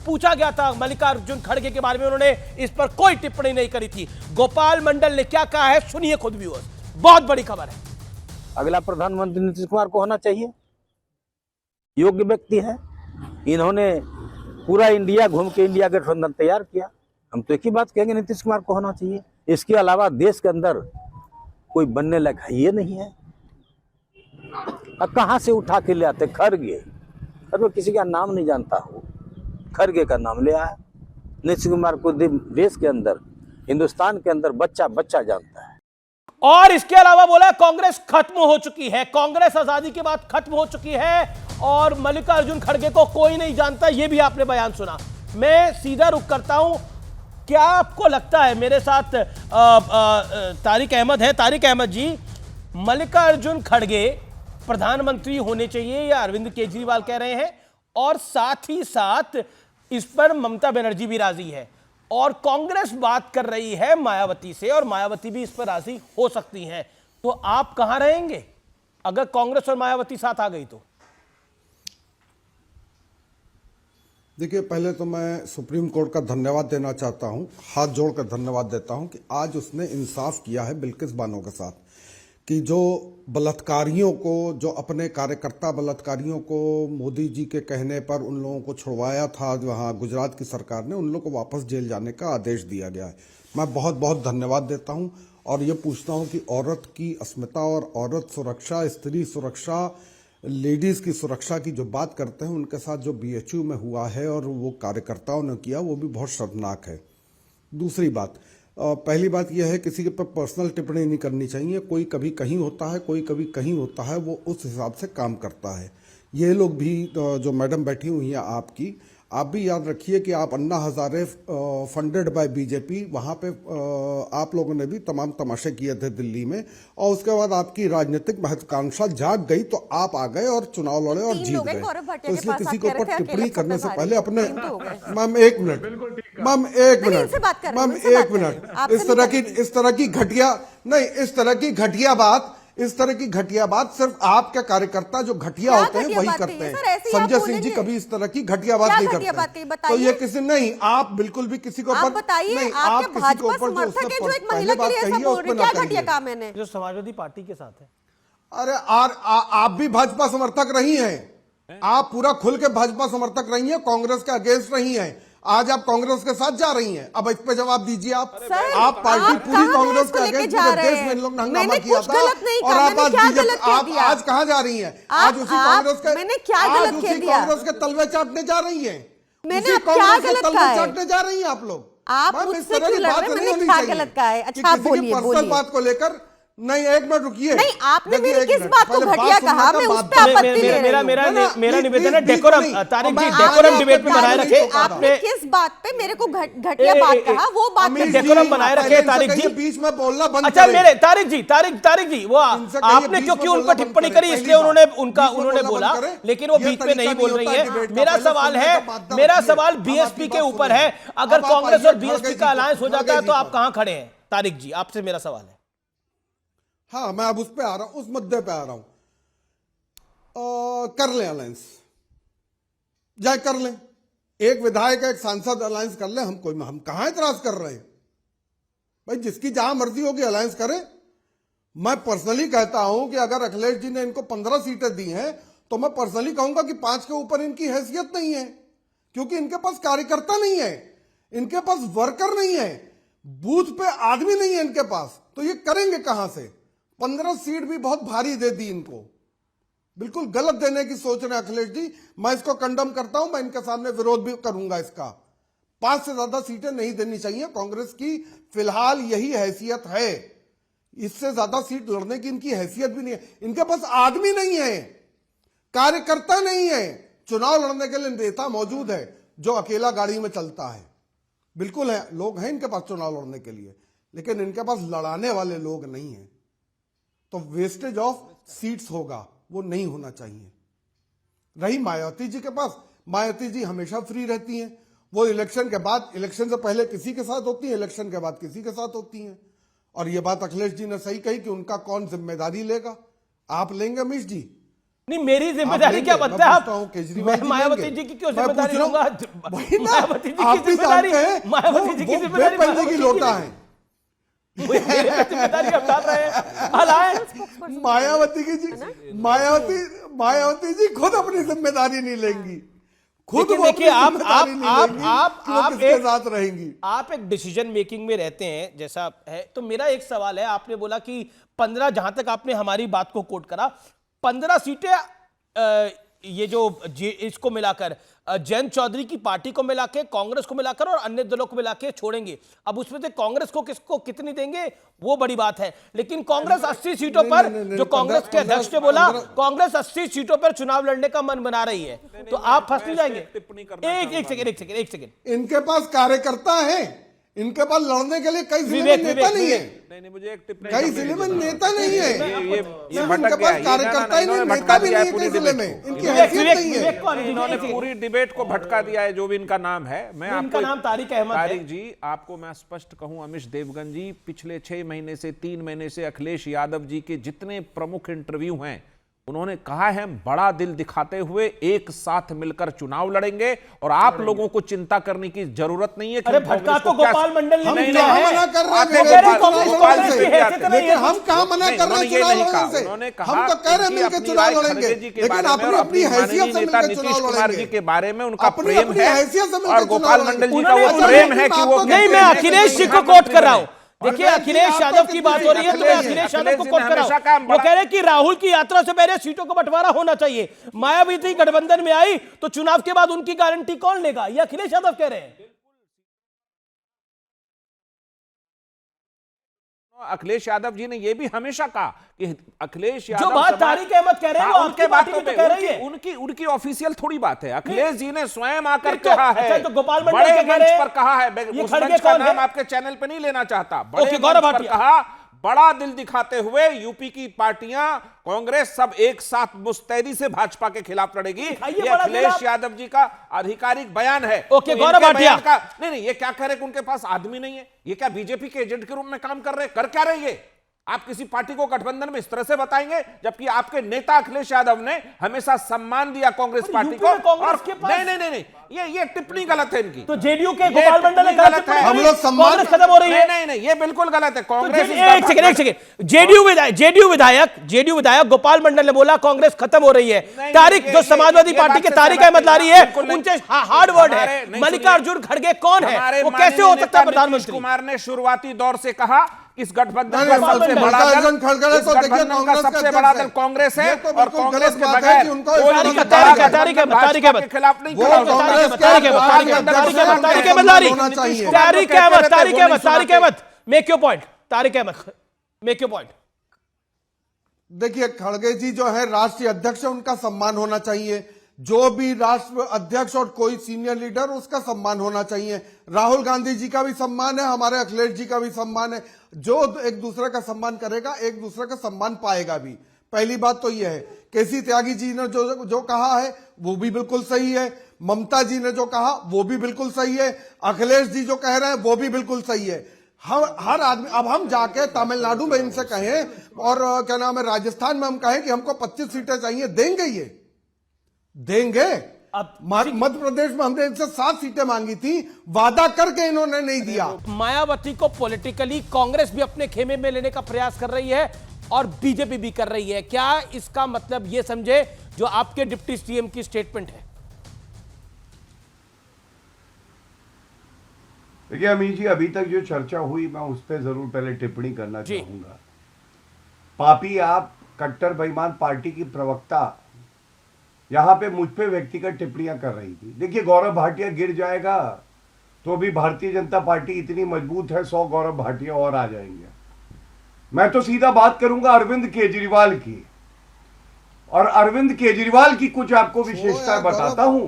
पूछा गया था मल्लिकार्जुन खड़गे के बारे में, उन्होंने इस पर कोई टिप्पणी नहीं करी थी। गोपाल मंडल ने क्या कहा है सुनिए खुद व्यूअर्स, बहुत बड़ी खबर है। अगला प्रधानमंत्री नीतीश कुमार को होना चाहिए, योग्य व्यक्ति है। इन्होंने पूरा इंडिया घूम के इंडिया गठबंधन तैयार किया। हम तो एक ही बात कहेंगे, नीतीश कुमार को होना चाहिए। इसके अलावा देश के अंदर कोई बनने लायक है ये नहीं है। अब कहाँ से उठा के ले आते? खड़गे, अरे किसी का नाम नहीं जानता हो, खड़गे का नाम ले आया। नीतीश कुमार को देश के अंदर, हिंदुस्तान के अंदर बच्चा बच्चा जानता है। और इसके अलावा बोला कांग्रेस खत्म हो चुकी है, कांग्रेस आजादी के बाद खत्म हो चुकी है और मल्लिकार्जुन खड़गे को कोई नहीं जानता। यह भी आपने बयान सुना। मैं सीधा रुख करता हूं, क्या आपको लगता है, मेरे साथ तारिक अहमद है। तारिक अहमद जी, मल्लिकार्जुन खड़गे प्रधानमंत्री होने चाहिए या अरविंद केजरीवाल कह रहे हैं, और साथ ही साथ इस पर ममता बनर्जी भी राजी है और कांग्रेस बात कर रही है मायावती से और मायावती भी इस पर राजी हो सकती हैं। तो आप कहां रहेंगे अगर कांग्रेस और मायावती साथ आ गई तो? देखिए, पहले तो मैं सुप्रीम कोर्ट का धन्यवाद देना चाहता हूं, हाथ जोड़कर धन्यवाद देता हूं कि आज उसने इंसाफ किया है बिल्किस बानो के साथ, कि जो बलात्कारियों को, जो अपने कार्यकर्ता बलात्कारियों को मोदी जी के कहने पर उन लोगों को छुड़वाया था वहाँ गुजरात की सरकार ने, उन लोगों को वापस जेल जाने का आदेश दिया गया है। मैं बहुत बहुत धन्यवाद देता हूँ और ये पूछता हूँ कि औरत की अस्मिता और औरत सुरक्षा, स्त्री सुरक्षा, लेडीज़ की सुरक्षा की जो बात करते हैं, उनके साथ जो BHU में हुआ है और वो कार्यकर्ताओं ने किया, वो भी बहुत शर्मनाक है। दूसरी बात, पहली बात यह है, किसी के पर पर्सनल टिप्पणी नहीं करनी चाहिए। कोई कभी कहीं होता है, कोई कभी कहीं होता है, वो उस हिसाब से काम करता है। ये लोग भी, जो मैडम बैठी हुई हैं आपकी, आप भी याद रखिए कि आप Anna Hazare funded by BJP, वहाँ पे आप लोगों ने भी तमाम तमाशे किए थे दिल्ली में, और उसके बाद आपकी राजनीतिक महत्वाकांक्षा जाग गई तो आप आ गए और चुनाव लड़े और जीत गए। तो इसलिए किसी के ऊपर टिप्पणी करने से पहले अपने, मैम एक मिनट, मैम एक मिनट, मैम एक मिनट, इस तरह की घटिया नहीं, इस तरह की घटिया बात सिर्फ आपके कार्यकर्ता जो घटिया होते हैं वही करते हैं। संजय सिंह जी कभी इस तरह की घटिया बात नहीं करते। तो ये किसी नहीं, आप बिल्कुल भी किसी को नहीं, आप किसी के ऊपर जो उसने पहले बात कही है उस पर ना कहिए। जो समाजवादी पार्टी के साथ है, अरे आप भी भाजपा समर्थक रही हैं, आप पूरा खुल के भाजपा समर्थक रही हैं, कांग्रेस के अगेंस्ट रही हैं। आज आप कांग्रेस के साथ जा रही हैं, अब इस पे जवाब दीजिए। आप पार्टी पूरी कांग्रेस के अगेंस्ट पूरे देश में इन लोग ने हंगामा किया था, और आप आज कहां जा रही हैं? आज उसी कांग्रेस के तलवे चाटने जा रही हैं, उसी कांग्रेस के तलवे चाटने जा रही हैं आप लोग। आप इस तरह की बात नहीं होनी चाहिए कि किसी की पर्सनल बात को लेकर। नहीं, एक मिनट रुकिए। नहीं, आपने मेरी किस बात को घटिया कहा? मैं उस पे आपत्ति ले रही हूं। मेरा निवेदन है, डेकोरम, तारिक जी, डेकोरम डिबेट में बनाए रखे। आपने किस बात पे मेरे को घटिया बात कहा, वो बात डेकोरम बनाए रखे। तारिक जी, बीच में बोलना बंद अच्छा मेरे तारिक जी, वो आपने क्योंकि उन पर टिप्पणी करी इसलिए उन्होंने बोला, लेकिन वो बीच में नहीं बोल रही है। मेरा सवाल BSP के ऊपर है। अगर कांग्रेस और BSP का अलायंस हो जाता है तो आप कहां खड़े हैं? तारिक जी, आपसे मेरा सवाल है। हाँ, मैं अब उस पे आ रहा हूं, उस मुद्दे पे आ रहा हूं। कर लें अलायंस, जाए कर लें, एक विधायक एक सांसद अलायंस कर लें, हम कहां इतराज कर रहे हैं भाई? जिसकी जहां मर्जी होगी अलायंस करें। मैं पर्सनली कहता हूं कि अगर अखिलेश जी ने इनको 15 सीटें दी हैं तो मैं पर्सनली कहूंगा कि 5 के ऊपर इनकी हैसियत नहीं है, क्योंकि इनके पास कार्यकर्ता नहीं है, इनके पास वर्कर नहीं है, बूथ पे आदमी नहीं है इनके पास, तो ये करेंगे कहां से? 15 सीट भी बहुत भारी दे दी इनको, बिल्कुल गलत देने की सोच रहे हैं अखिलेश जी। मैं इसको कंडम करता हूं, मैं इनके सामने विरोध भी करूंगा इसका। 5 से ज्यादा सीटें नहीं देनी चाहिए कांग्रेस की, फिलहाल यही हैसियत है। इससे ज्यादा सीट लड़ने की इनकी हैसियत भी नहीं है, इनके पास आदमी नहीं है, कार्यकर्ता नहीं है। चुनाव लड़ने के लिए नेता मौजूद है जो अकेला गाड़ी में चलता है, बिल्कुल है, लोग हैं इनके पास चुनाव लड़ने के लिए, लेकिन इनके पास लड़ाने वाले लोग नहीं है। तो वेस्टेज ऑफ सीट्स होगा, वो नहीं होना चाहिए। रही मायावती जी के पास, मायावती जी हमेशा फ्री रहती हैं, वो इलेक्शन के बाद, इलेक्शन से पहले किसी के साथ होती है, इलेक्शन के बाद किसी के साथ होती हैं। और ये बात अखिलेश जी ने सही कही कि उनका कौन जिम्मेदारी लेगा। आप लेंगे अमीश जी? नहीं, मेरी जिम्मेदारी क्या बनता है? आप मायावती जी की क्यों जिम्मेदारी लूंगा? मायावती जी की जिम्मेदारी की लोटा है। जिम्मेदारी उतार रहे हैं हलाए। मायावती जी खुद अपनी जिम्मेदारी नहीं लेंगी, खुद लेकिन वो देखिए अपनी जिम्मेदारी नहीं लेंगी, आप किसके साथ रहेंगी। आप एक डिसीजन मेकिंग में रहते हैं जैसा है, तो मेरा एक सवाल है, आपने बोला कि 15, जहां तक आपने हमारी बात को कोट करा, 15 सीटें ये जो इसको मिलाकर जयंत चौधरी की पार्टी को मिलाकर, कांग्रेस को मिलाकर और अन्य दलों को मिलाकर छोड़ेंगे। अब उसमें से कांग्रेस को किसको कितनी देंगे वो बड़ी बात है, लेकिन कांग्रेस 80 सीटों पर, जो कांग्रेस के अध्यक्ष ने बोला, कांग्रेस 80 सीटों पर चुनाव लड़ने का मन बना रही है, तो आप फंस नहीं जाएंगे? एक सेकेंड, इनके पास कार्यकर्ता है, इनके पास लड़ने के लिए कई जिले में नेता नहीं है, कई जिले में नेता नहीं है, इनके पास कार्यकर्ता ही नहीं, नेता भी नहीं है कई जिले में, इनकी हैसियत नहीं है। इन्होंने पूरी डिबेट को भटका दिया है, जो भी इनका नाम है। मैं आपको नाम तारिक अहमद है। तारिक जी, आपको मैं स्पष्ट कहूं, अमीश देवगन जी पिछले 6 महीने से 3 महीने से अखिलेश यादव जी के जितने प्रमुख इंटरव्यू हैं, उन्होंने कहा है बड़ा दिल दिखाते हुए एक साथ मिलकर चुनाव लड़ेंगे और आप लोगों को चिंता करने की जरूरत नहीं है। अरे भटका तो गोपाल मंडल हम ने कहाँ मना कर रहे हैं, लेकिन हम कहाँ मना कर रहे हैं चुनाव लड़ने से? हम तो कह रहे हैं मिलकर चुनाव लड़ेंगे, लेकिन अपनी अपनी हैसियत से मिलकर चुनाव लड़ेंगे। के बारे में उनका प्रेम है हैसियत से और गोपाल मंडल जी का वो प्रेम है कि वो नहीं, मैं अखिलेश जी को कोट कर रहा हूं। देखिए अखिलेश यादव की बात हो रही है, तो मैं अखिलेश यादव को कोट कर रहा हूं। वो कह रहे हैं कि राहुल की यात्रा से पहले सीटों का बंटवारा होना चाहिए। मायावती गठबंधन में आई तो चुनाव के बाद उनकी गारंटी कौन लेगा, ये अखिलेश यादव कह रहे हैं। अखिलेश यादव जी ने यह भी हमेशा कहा कि अखिलेश यादव, जो बात तारिक अहमद कह रहे हैं, वो उनके बातों पे उनकी ऑफिशियल थोड़ी बात है। अखिलेश जी ने स्वयं आकर कहा है, तो गोपाल मंडल बड़े के मंच पर कहा है, उस मंच का नाम आपके चैनल पे नहीं लेना चाहता, बड़े मंच पर कहा, बड़ा दिल दिखाते हुए यूपी की पार्टियां, कांग्रेस सब एक साथ मुस्तैदी से भाजपा के खिलाफ लड़ेगी। ये अखिलेश यादव जी का आधिकारिक बयान है। ओके, गौरव भाटिया नहीं, ये क्या कह रहे कि उनके पास आदमी नहीं है? ये क्या बीजेपी के एजेंट के रूप में काम कर रहे? कर क्या रहे ये? आप किसी पार्टी को गठबंधन में इस तरह से बताएंगे, जबकि आपके नेता अखिलेश यादव ने हमेशा सम्मान दिया कांग्रेस पार्टी को। और नहीं, ये टिप्पणी गलत है इनकी। तो जेडीयू के गोपाल मंडल ने गलत है, हम लोग सम्मान खत्म हो रही है। नहीं, ये बिल्कुल गलत है। कांग्रेस एक सेकंड, जेडीयू विधायक गोपाल मंडल ने बोला कांग्रेस खत्म हो रही है। तारिक, जो समाजवादी पार्टी के तारिक अहमद ला रही है, उनसे हार्ड वर्ड है। मल्लिकार्जुन खड़गे कौन है, वो कैसे हो सकता है प्रधानमंत्री? कुमार ने शुरुआती दौर से कहा इस गठबंधन का सबसे बड़ा दल, सबसे बड़ा दल कांग्रेस है और कांग्रेस के बगैर तारिक अहमद खिलाफ नहीं make your point. Tariq Ahmad make your point. देखिए, खड़गे जी जो है राष्ट्रीय अध्यक्ष है, उनका सम्मान होना चाहिए। जो भी राष्ट्र अध्यक्ष और कोई सीनियर लीडर, उसका सम्मान होना चाहिए। राहुल गांधी जी का भी सम्मान है, हमारे अखिलेश जी का भी सम्मान है। जो एक दूसरे का सम्मान करेगा, एक दूसरे का सम्मान पाएगा भी। पहली बात तो यह है। केसी त्यागी जी ने जो कहा है वो भी बिल्कुल सही है। ममता जी ने जो कहा वो भी बिल्कुल सही है। अखिलेश जी जो कह रहे हैं वो भी बिल्कुल सही है। हर आदमी, अब हम जाके तमिलनाडु में इनसे कहें और क्या नाम है राजस्थान में हम कहें कि हमको 25 सीटें चाहिए, देंगे? ये देंगे? अब मध्य प्रदेश में हमने इनसे 7 सीटें मांगी थी, वादा करके इन्होंने नहीं दिया। मायावती को पॉलिटिकली कांग्रेस भी अपने खेमे में लेने का प्रयास कर रही है और बीजेपी भी कर रही है। क्या इसका मतलब ये समझे जो आपके डिप्टी सीएम की स्टेटमेंट है? देखिए अमीश जी, अभी तक जो चर्चा हुई मैं उस पर जरूर पहले टिप्पणी करना चाहूंगा। पापी आप कट्टर बेईमान पार्टी की प्रवक्ता यहां पे मुझ पे व्यक्तिगत टिप्पणियां कर रही थी। देखिए, गौरव भाटिया गिर जाएगा तो भी भारतीय जनता पार्टी इतनी मजबूत है, 100 गौरव भाटिया और आ जाएंगे। मैं तो सीधा बात करूंगा अरविंद केजरीवाल की, और अरविंद केजरीवाल की कुछ आपको विशेषता बताता हूं,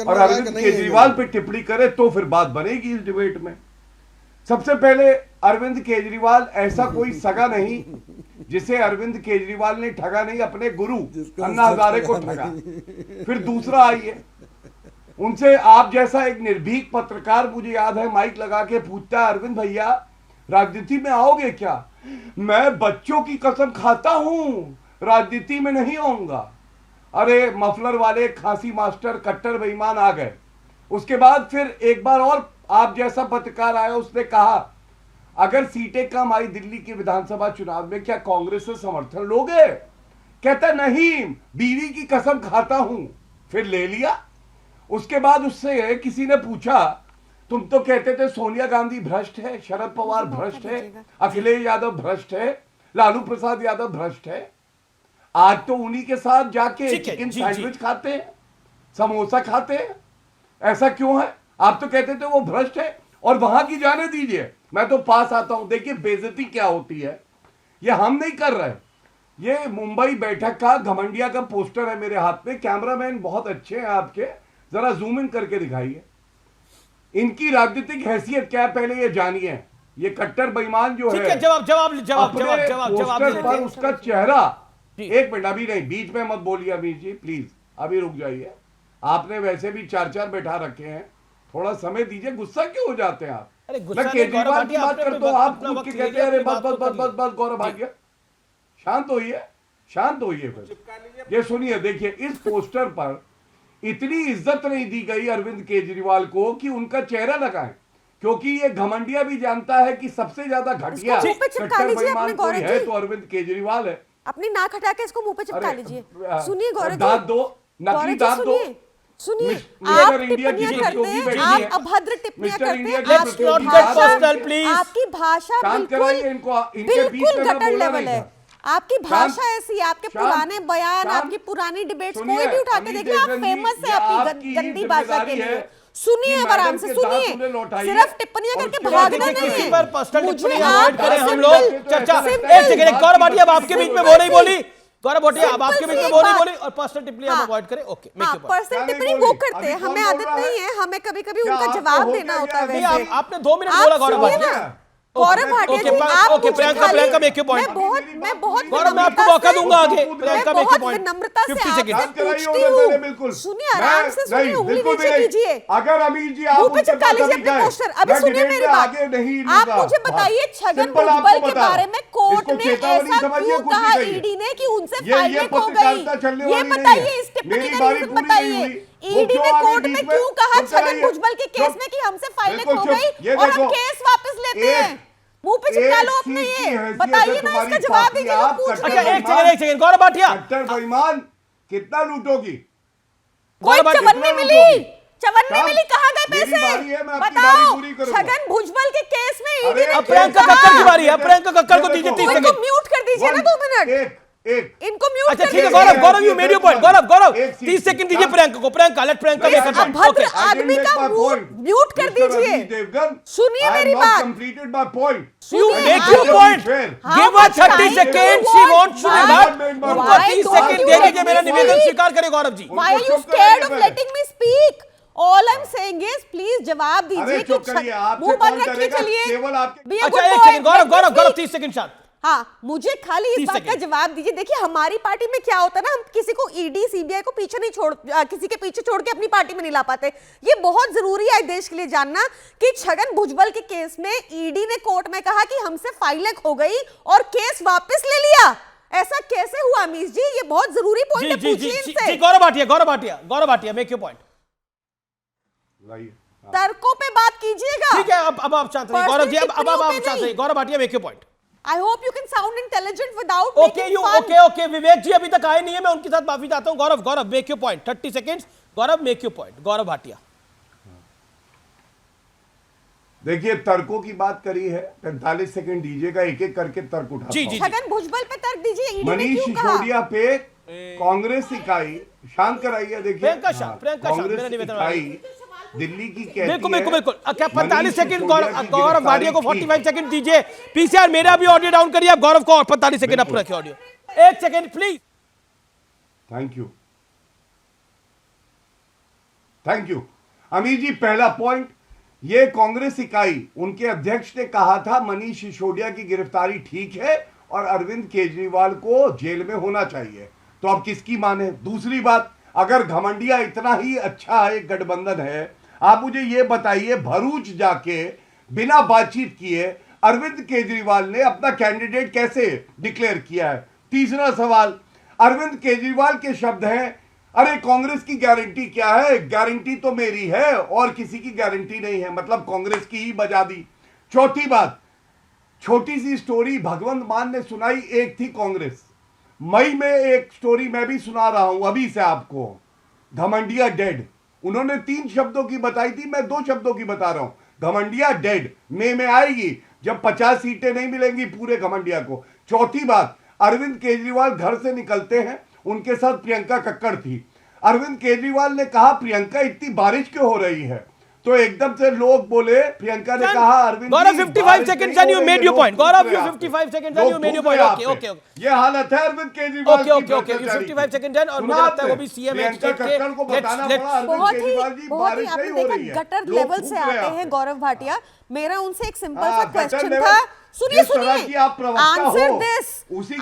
और अरविंद केजरीवाल पे टिप्पणी करे तो फिर बात बनेगी इस डिबेट में। सबसे पहले, अरविंद केजरीवाल ऐसा कोई सगा नहीं जिसे अरविंद केजरीवाल ने ठगा नहीं, अपने गुरु अन्ना हजारे को ठगा। फिर दूसरा आइए, उनसे आप जैसा एक निर्भीक पत्रकार, मुझे याद है, माइक लगा के पूछता है, अरविंद भैया राजनीति में आओगे क्या? मैं बच्चों की कसम खाता हूं राजनीति में नहीं आऊंगा। अरे मफलर वाले खांसी मास्टर कट्टर बेईमान आ गए। उसके बाद फिर एक बार और आप जैसा पत्रकार आया, उसने कहा अगर सीटें कम आई दिल्ली के विधानसभा चुनाव में, क्या कांग्रेस से समर्थन लोगे? कहता नहीं, बीवी की कसम खाता हूं। फिर ले लिया। उसके बाद उससे किसी ने पूछा, तुम तो कहते थे सोनिया गांधी भ्रष्ट है, शरद पवार भ्रष्ट है, अखिलेश यादव भ्रष्ट है, लालू प्रसाद यादव भ्रष्ट है। आज तो उन्हीं के साथ जाके चिकन सैंडविच खाते हैं, समोसा खाते हैं। ऐसा क्यों है? आप तो कहते थे वो भ्रष्ट है, और वहां की जाने दीजिए, मैं तो पास आता हूं। देखिए बेइज्जती क्या होती है, ये हम नहीं कर रहे। ये मुंबई बैठक का घमंडिया का पोस्टर है मेरे हाथ में। कैमरामैन बहुत अच्छे हैं आपके, जरा जूम इन करके दिखाइए। इनकी राजनीतिक हैसियत क्या है पहले ये जानिए। ये कट्टर बेईमान जो है, पोस्टर पर उसका चेहरा, एक मिनट अभी नहीं, बीच में मत बोलिए अमीर जी प्लीज, अभी रुक जाइए। आपने वैसे भी 4-4 बैठा रखे हैं, थोड़ा समय दीजिए। गुस्सा क्यों हो जाते हैं आप? मैं केजरीवाल की बात करता हूँ, आप खुद के कहते हैं अरे बस बस बस बस बस गौरव भाटिया, शांत होइए, शांत होइए। फिर ये सुनिए, देखिए इस पोस्टर पर इतनी इज्जत नहीं दी गई अरविंद केजरीवाल को कि उनका चेहरा लगाएं, क्योंकि ये घमंडिया भी जानता है कि सबसे ज्यादा घटिया कट्टर बेईमान कोई है तो अरविंद केजरीवाल है। अपनी नाक हटा के इसको मुंह पे चिपका लीजिए। सुनिए गौरव जी, दांत दो, नकली दांत दो। सुनिए, आप टिप्पणियां करते हैं, आप अभद्र टिप्पणियां करते हैं, आपकी भाषा बिल्कुल गटर लेवल है। आपकी भाषा ऐसी, आपके पुराने बयान, आपकी पुरानी डिबेट्स कोई भी उठा के देखिए, आप फेमस है अपनी गंदी भाषा के लिए। सुनिए आराम से, सुनिए, सिर्फ टिप्पणियां करके भागना नहीं है। मुझे आप हम लोग चर्चा, एक सेकंड, गौरव भाटिया अब आपके बीच में वो नहीं बोली, गौरव भाटिया अब आपके बीच में वो नहीं बोली, और पर्सनल टिप्पणी हम अवॉइड करें। ओके, पर्सनल टिप्पणी वो करते हैं, हमें आदत नहीं है, हमें कभी कभी उनका जवाब देना होता है। वैसे आपने 2 मिनट बोला गौरव भाटिया। गौरव भाटिया जी, आप प्रियंका मेक योर पॉइंट। मैं बहुत गौरव, मैं आपको मौका दूंगा आगे। Priyanka make your point. विनम्रता से आपसे पूछती हूं, सुनिए आराम से, सुनिए, उंगली नीचे कीजिए। अगर अमीर जी आप मुंह पे चिपका लीजिए अपने पोस्टर। अभी सुनिए मेरी बात, आप मुझे बताइए छगन भुजबल के बारे में कोर्ट ने ऐसा क्यों कहा ईडी ने कि उनसे फाइलें खो गई? ये बताइए, इस टिप्पणी का रीजन बताइए। ईडी ने कोर्ट में क्यों कहा छगन भुजबल के केस में कि हमसे फाइलें खो गई और हम केस वापस लेते हैं? मुंह पे चिपका लो अपने, ये बताइए ना, इसका जवाब दीजिए। अच्छा एक सेकंड गौरव भाटिया, कट्टर बेईमान कितना लूटोगी? कोई 54 मिली, 54 मिली, कहाँ गए पैसे? बताओ। छगन भुजबल के केस में ईडी ने, प्रियंका कक्कर की बारी है, प्रियंका कक्कर को दीजिए 30 सेकंड। म्यूट कर दीजिए ना 2 मिनट, इनको म्यूट। अच्छा ठीक है Gaurav, you made your point. Gaurav 30 second दीजिए प्रियंका को। Priyanka, let Priyanka make a point. Okay, आदमी का म्यूट कर दीजिए। सुनिए मेरी बात, completed my point, you make your point, give her 30 second, she wants to remark. उनको 30 सेकंड दे दीजिए, मेरा निवेदन स्वीकार करें Gaurav ji. Why are you scared of letting me speak? All I am saying is please जवाब दीजिए कि मुंह बंद रखिए। चलिए, अच्छा एक सेकंड गौरव 30 सेकंड शांत। हाँ, मुझे खाली इस बात का जवाब दीजिए। देखिए हमारी पार्टी में क्या होता है ना, हम किसी को ईडी सीबीआई को पीछे नहीं किसी के पीछे छोड़ के अपनी पार्टी में नहीं ला पाते। ये बहुत जरूरी है देश के लिए जानना कि छगन भुजबल के केस में ईडी ने कोर्ट में कहा कि हमसे फाइलें खो गई और केस वापस ले लिया। ऐसा कैसे हुआ अमीश जी? ये बहुत जरूरी पॉइंट है, पूछिए इनसे। गौरव भाटिया मेक योर पॉइंट। तर्कों पे बात कीजिएगा। ठीक है, अब आप चाहते हैं गौरव जी, अब आप चाहते हैं Gaurav Bhatia make your point. I hope you can sound intelligent without making fun. Okay, विवेक जी अभी तक आए नहीं है, मैं उनके साथ माफी चाहता हूं। Gaurav make your point, 30 seconds. Gaurav make your point. Gaurav Bhatia, देखिए तर्कों की बात करी है, 45 सेकंड दीजिएगा, एक एक करके तर्क उठा। जी। छगन भुजबल पे तर्क दीजिए। मनीष सिसोदिया पे कांग्रेस इकाई, शांत कराइए। देखिए कांग्रेस इकाई दिल्ली की कहती है, बिल्कुल। क्या 45 सेकंड गौरव भाटिया को 45 सेकंड दीजिए। पीसीआर मेरा भी ऑडियो डाउन करिए, आप गौरव को 45 सेकंड अप रखिए audio. 1 second please. Thank you अमीर जी। पहला पॉइंट, ये कांग्रेस इकाई, उनके अध्यक्ष ने कहा था मनीष सिसोदिया की गिरफ्तारी ठीक है और अरविंद केजरीवाल को जेल में होना चाहिए, तो अब किसकी माने? दूसरी बात, अगर घमंडिया इतना ही अच्छा एक गठबंधन है, आप मुझे ये बताइए, भरूच जाके बिना बातचीत किए अरविंद केजरीवाल ने अपना कैंडिडेट कैसे डिक्लेयर किया है? तीसरा सवाल, अरविंद केजरीवाल के शब्द हैं, अरे कांग्रेस की गारंटी क्या है, गारंटी तो मेरी है और किसी की गारंटी नहीं है, मतलब कांग्रेस की ही बजा दी। चौथी बात, छोटी सी स्टोरी भगवंत मान ने सुनाई, एक थी कांग्रेस। मई में एक स्टोरी मैं भी सुना रहा हूं अभी से आपको, घमंडिया डेड। उन्होंने 3 शब्दों की बताई थी, मैं 2 शब्दों की बता रहा हूं। घमंडिया डेड मई में आएगी जब 50 सीटें नहीं मिलेंगी पूरे घमंडिया को। चौथी बात, अरविंद केजरीवाल घर से निकलते हैं, उनके साथ प्रियंका कक्कड़ थी। अरविंद केजरीवाल ने कहा प्रियंका इतनी बारिश क्यों हो रही है, तो एकदम से लोग बोले, प्रियंका ने कहा अरविंद गौरव 55 seconds and you made your point. Gौरव you 55 seconds and you made your point. Okay. ये हालत है अरविंद केजरीवाल की। Okay. You 55 seconds and और मुझे लगता है वो भी सीएम है स्टेट के। को बताना पड़ा अरविंद केजरीवाल जी बारिश नहीं हो रही है। गटर लेवल से आते हैं गौरव भाटिया। मेरा उनसे एक सिंपल सा क्वेश्चन था, सुनिए आंसर दिस।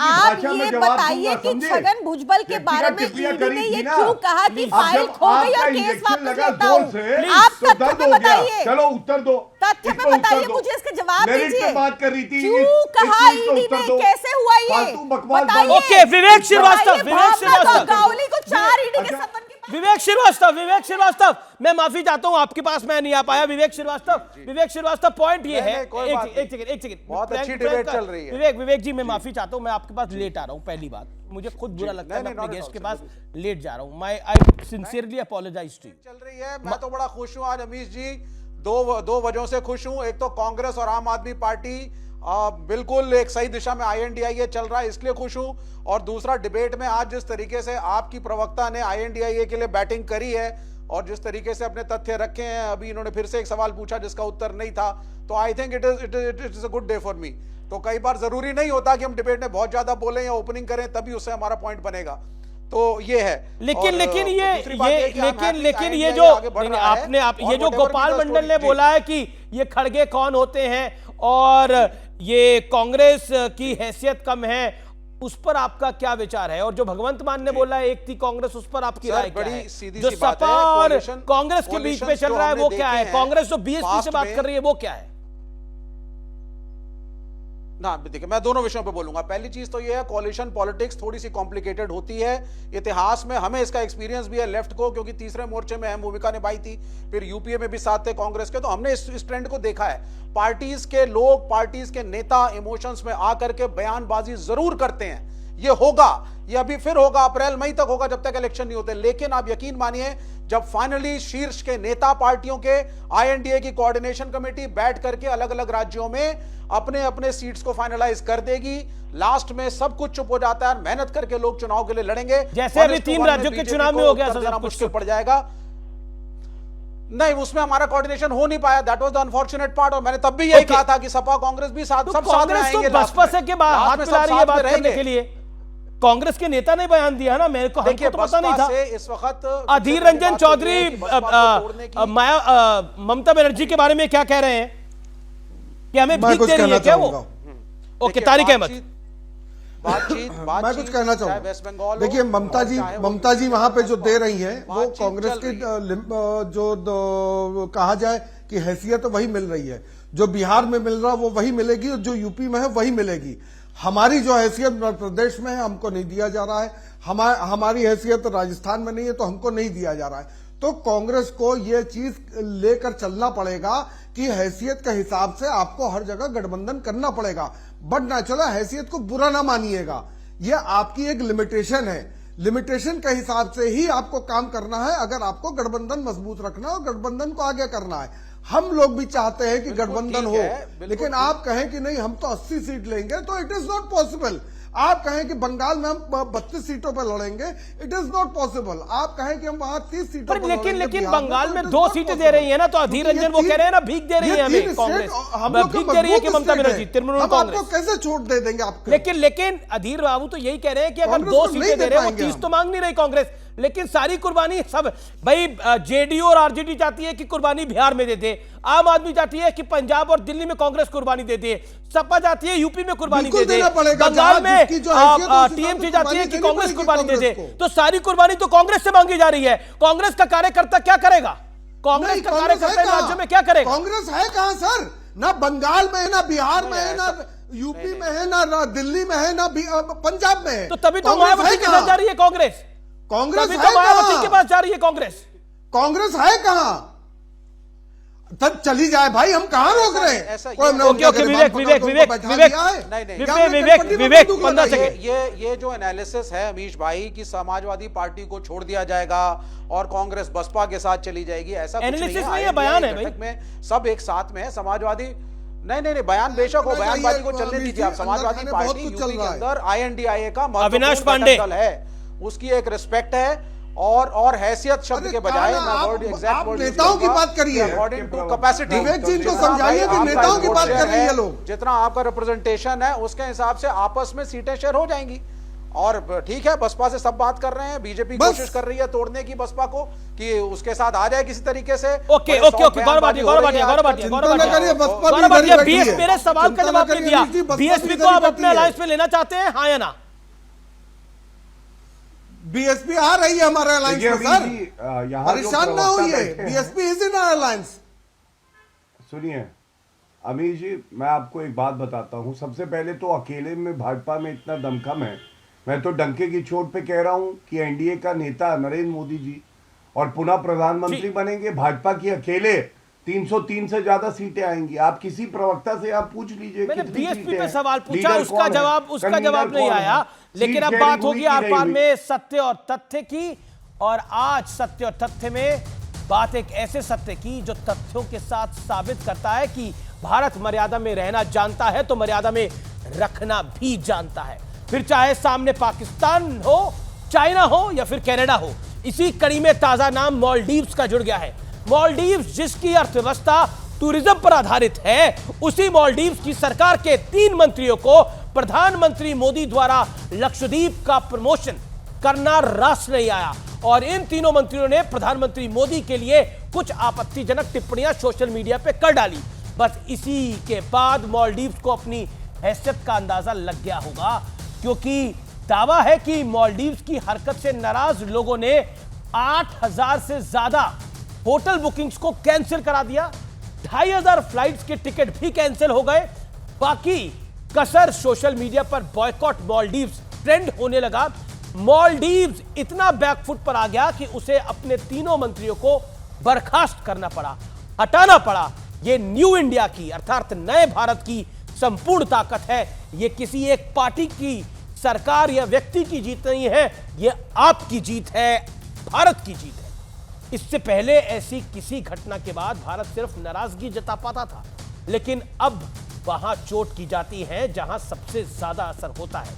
आप ये बताइए कि छगन भुजबल के बारे में ईडी ने ये क्यों कहा कि फाइल खो गई और केस वापस लेता हूं? आप तथ्य पे बताइए। चलो उत्तर दो, तथ्य पे बताइए, मुझे इसका जवाब दीजिए। बात कर रही थी, क्यों कहा ईडी ने, कैसे हुआ ये बताइए। ओके, विवेक श्रीवास्तव गावली को 4 ईडी के संबंध। विवेक श्रीवास्तव मैं माफी चाहता हूं, आपके पास मैं नहीं आ पाया। विवेक श्रीवास्तव पॉइंट ये है, एक सेकंड बहुत अच्छी डिबेट चल रही है। विवेक जी मैं माफी चाहता हूं, मैं आपके पास लेट आ रहा हूं। पहली बात मुझे खुद बुरा लगता है, मैं अपने गेस्ट के पास लेट जा रहा हूं। I sincerely apologise to you. चल रही है, मैं तो बड़ा खुश हूं आज अमीश जी, दो वजहों से खुश हूं। एक तो कांग्रेस और आम आदमी पार्टी बिल्कुल एक सही दिशा में INDIA चल रहा है, इसलिए खुश हूं। और दूसरा, डिबेट में आज जिस तरीके से आपकी प्रवक्ता ने INDIA के लिए बैटिंग करी है और जिस तरीके से अपने तथ्य रखे हैं, अभी इन्होंने फिर से एक सवाल पूछा जिसका उत्तर नहीं था, तो I think it is a good day for me. तो कई बार जरूरी नहीं होता कि हम डिबेट में बहुत ज्यादा बोलें या ओपनिंग करें तभी उससे हमारा पॉइंट बनेगा। तो ये है। लेकिन ये जो आपने ये जो गोपाल मंडल ने बोला है कि ये खड़गे कौन होते हैं और ये कांग्रेस की हैसियत कम है, उस पर आपका क्या विचार है? और जो भगवंत मान ने बोला है एक थी कांग्रेस, उस पर आपकी राय क्या है? जो सपा और कांग्रेस के बीच में चल रहा है वो क्या है? कांग्रेस जो BSP से बात कर रही है वो क्या है? ना देखिए, मैं दोनों विषयों पे बोलूंगा। पहली चीज तो ये है, कोalition पॉलिटिक्स थोड़ी सी कॉम्प्लिकेटेड होती है। इतिहास में हमें इसका एक्सपीरियंस भी है लेफ्ट को, क्योंकि तीसरे मोर्चे में अहम भूमिका निभाई थी, फिर यूपीए में भी साथ थे कांग्रेस के, तो हमने इस ट्रेंड को देखा है। पार्टीज के लोग, पार्टीज के नेता इमोशंस में आकर के बयानबाजी जरूर करते हैं। ये होगा, ये अभी फिर होगा, अप्रैल मई तक होगा जब तक इलेक्शन नहीं होते। लेकिन आप यकीन मानिए, जब फाइनली शीर्ष के नेता पार्टियों के INDA की कोऑर्डिनेशन कमेटी बैठ करके अलग अलग राज्यों में अपने अपने सीट्स को फाइनलाइज कर देगी, लास्ट में सब कुछ चुप हो जाता है, मेहनत करके लोग चुनाव के लिए लड़ेंगे। जैसे अभी 3 राज्यों के चुनाव में हो गया, सब मुश्किल पड़ जाएगा। नहीं, उसमें हमारा कोऑर्डिनेशन हो नहीं पाया, that was the unfortunate part. और मैंने तब भी यही कहा था कि सपा कांग्रेस भी साथ, सब साथ में आएंगे। बसपा से के बाद हाथ मिला रही है बात करने के लिए। कांग्रेस के नेता ने बयान दिया ना, मेरे को हमको तो पता नहीं था। इस वक्त अधीर रंजन चौधरी ममता बनर्जी के बारे में क्या कह रहे हैं कि हमें भीख दे रही है क्या वो? ओके, तारिक अहमद। मैं कुछ कहना चाहूंगा। देखिए, ममता जी वहां पे जो दे रही हैं वो कांग्रेस की जो कहा जाए कि हैसियत वही मिल रही है। जो बिहार में मिल रहा वो वही मिलेगी और जो यूपी में है वही मिलेगी। हमारी जो हैसियत मध्य प्रदेश में है हमको नहीं दिया जा रहा है, हमारी हैसियत राजस्थान में नहीं है तो हमको नहीं दिया जा रहा है। तो कांग्रेस को यह चीज लेकर चलना पड़ेगा कि हैसियत के हिसाब से आपको हर जगह गठबंधन करना पड़ेगा। बट नेचुरल हैसियत को बुरा ना मानिएगा, यह आपकी एक लिमिटेशन है। लिमिटेशन के हिसाब से ही आपको काम करना है अगर आपको गठबंधन मजबूत रखना है और गठबंधन को आगे करना है। हम लोग भी चाहते हैं कि गठबंधन हो, लेकिन आप कहें कि नहीं हम तो 80 सीट लेंगे, तो इट इज नॉट पॉसिबल। आप कहें कि बंगाल में हम 32 सीटों पर लड़ेंगे, इट इज नॉट पॉसिबल। आप कहें कि हम वहां 30 सीटों पर लेकिन बंगाल में 2 सीटें दे रही है ना, तो अधीर रंजन वो कह रहे हैं ना भीख दे रही है हमें कांग्रेस, भीख दे रही है कि ममता बनर्जी तृणमूल कांग्रेस। कैसे छूट दे देंगे आपको? लेकिन अधीर बाबू तो यही कह रहे हैं कि अगर 2 सीटें दे रहे हैं, वो 30 तो मांग नहीं रही कांग्रेस, लेकिन सारी कुर्बानी सब भाई जेडीयू और आरजेडी चाहती है कि कुर्बानी बिहार में दे दे, आम आदमी चाहती है कि पंजाब और दिल्ली में कांग्रेस कुर्बानी दे दे, सपा चाहती है यूपी में कुर्बानी दे दे, बंगाल में टीएमसी चाहती है कि कांग्रेस कुर्बानी दे दे। तो सारी कुर्बानी तो कांग्रेस से मांगी जा रही है। कांग्रेस का कार्यकर्ता क्या करेगा? कांग्रेस का कार्यकर्ता राज्य में क्या करेगा? कांग्रेस है कहां सर? ना बंगाल में है, ना बिहार में है, ना यूपी में है, ना दिल्ली में है, ना पंजाब में है। तो तभी तो मायावती के साथ जा रही है कांग्रेस। कांग्रेस तो मायावती के पास जा रही है कांग्रेस। कांग्रेस है कहां? तब चली जाए भाई, हम कहाँ रोक रहे हैं? ओके विवेक विवेक विवेक विवेक विवेक 15 सेकंड। ये जो एनालिसिस है अमीश भाई की समाजवादी पार्टी को छोड़ दिया जाएगा और कांग्रेस बसपा के साथ चली जाएगी, ऐसा कुछ नहीं है। ये बयान है भाई, में सब एक साथ में है। समाजवादी नहीं बयान बेशक हो, बयानबाजी को चलने दीजिए आप। समाजवादी पार्टी यूपी के अंदर INDIA का अविनाश पांडे दल है, उसकी एक रिस्पेक्ट है और हैसियत शब्द के बजाय आप नेताओं की बात करिए, अकॉर्डिंग टू कैपेसिटी। विवेक जी इनको समझाइए कि नेताओं की बात कर रहे हैं लोग। जितना आपका रिप्रेजेंटेशन है उसके हिसाब से आपस में सीटें शेयर हो जाएंगी। और ठीक है, बसपा से सब बात कर रहे हैं, बीजेपी कोशिश कर रही है तोड़ने की बसपा को कि उसके साथ आ जाए किसी तरीके से। ओके बीएसपी मेरे सवाल का जवाब नहीं दिया। बीएसपी को आप अपने अलायंस में लेना चाहते हैं, हाँ या ना? बीएसपी आ रही है हमारे अलायंस में सर, परेशान ना होइए, BSP is in our alliance. सुनिए अमीश जी, मैं आपको एक बात बताता हूं। सबसे पहले तो अकेले में भाजपा में इतना दमखम है। मैं तो डंके की चोट पे कह रहा हूं कि एनडीए का नेता नरेंद्र मोदी जी और पुनः प्रधानमंत्री बनेंगे। भाजपा की अकेले 303 से ज्यादा सीटें आएंगी। आप किसी प्रवक्ता से आप पूछ लीजिए। मैंने बीएसपी पे सवाल पूछा, उसका जवाब नहीं आया। लेकिन अब बात होगी आर पार में सत्य और तथ्य की, और आज सत्य और तथ्य में बात एक ऐसे सत्य की जो तथ्यों के साथ साबित करता है कि भारत मर्यादा में रहना जानता है तो मर्यादा में रखना भी जानता है। फिर चाहे सामने पाकिस्तान हो, चाइना हो या फिर कनाडा हो। इसी कड़ी में ताजा नाम मालदीव्स का जुड़ गया है। मालदीव्स जिसकी अर्थव्यवस्था टूरिज्म पर आधारित है, उसी मालदीव्स की सरकार के 3 मंत्रियों को प्रधानमंत्री मोदी द्वारा लक्षद्वीप का प्रमोशन करना रास नहीं आया, और इन तीनों मंत्रियों ने प्रधानमंत्री मोदी के लिए कुछ आपत्तिजनक टिप्पणियां सोशल मीडिया पे कर डाली। बस इसी के बाद मालदीव्स को अपनी हैसियत का अंदाजा लग गया होगा, क्योंकि दावा है कि मालदीव्स की हरकत से नाराज लोगों ने 8000 से ज्यादा होटल बुकिंग्स को कैंसिल करा दिया। 2500 फ्लाइट्स के टिकट भी कैंसिल हो गए। बाकी कसर सोशल मीडिया पर बॉयकॉट मालदीव्स ट्रेंड होने लगा। मालदीव्स इतना बैकफुट पर आ गया कि उसे अपने तीनों मंत्रियों को बर्खास्त करना पड़ा, हटाना पड़ा। यह न्यू इंडिया की अर्थात नए भारत की संपूर्ण ताकत है। यह किसी एक पार्टी की, सरकार या व्यक्ति की जीत नहीं है, यह आपकी जीत है, भारत की जीत है। इससे पहले ऐसी किसी घटना के बाद भारत सिर्फ नाराजगी जता पाता था, लेकिन अब वहां चोट की जाती है जहां सबसे ज्यादा असर होता है।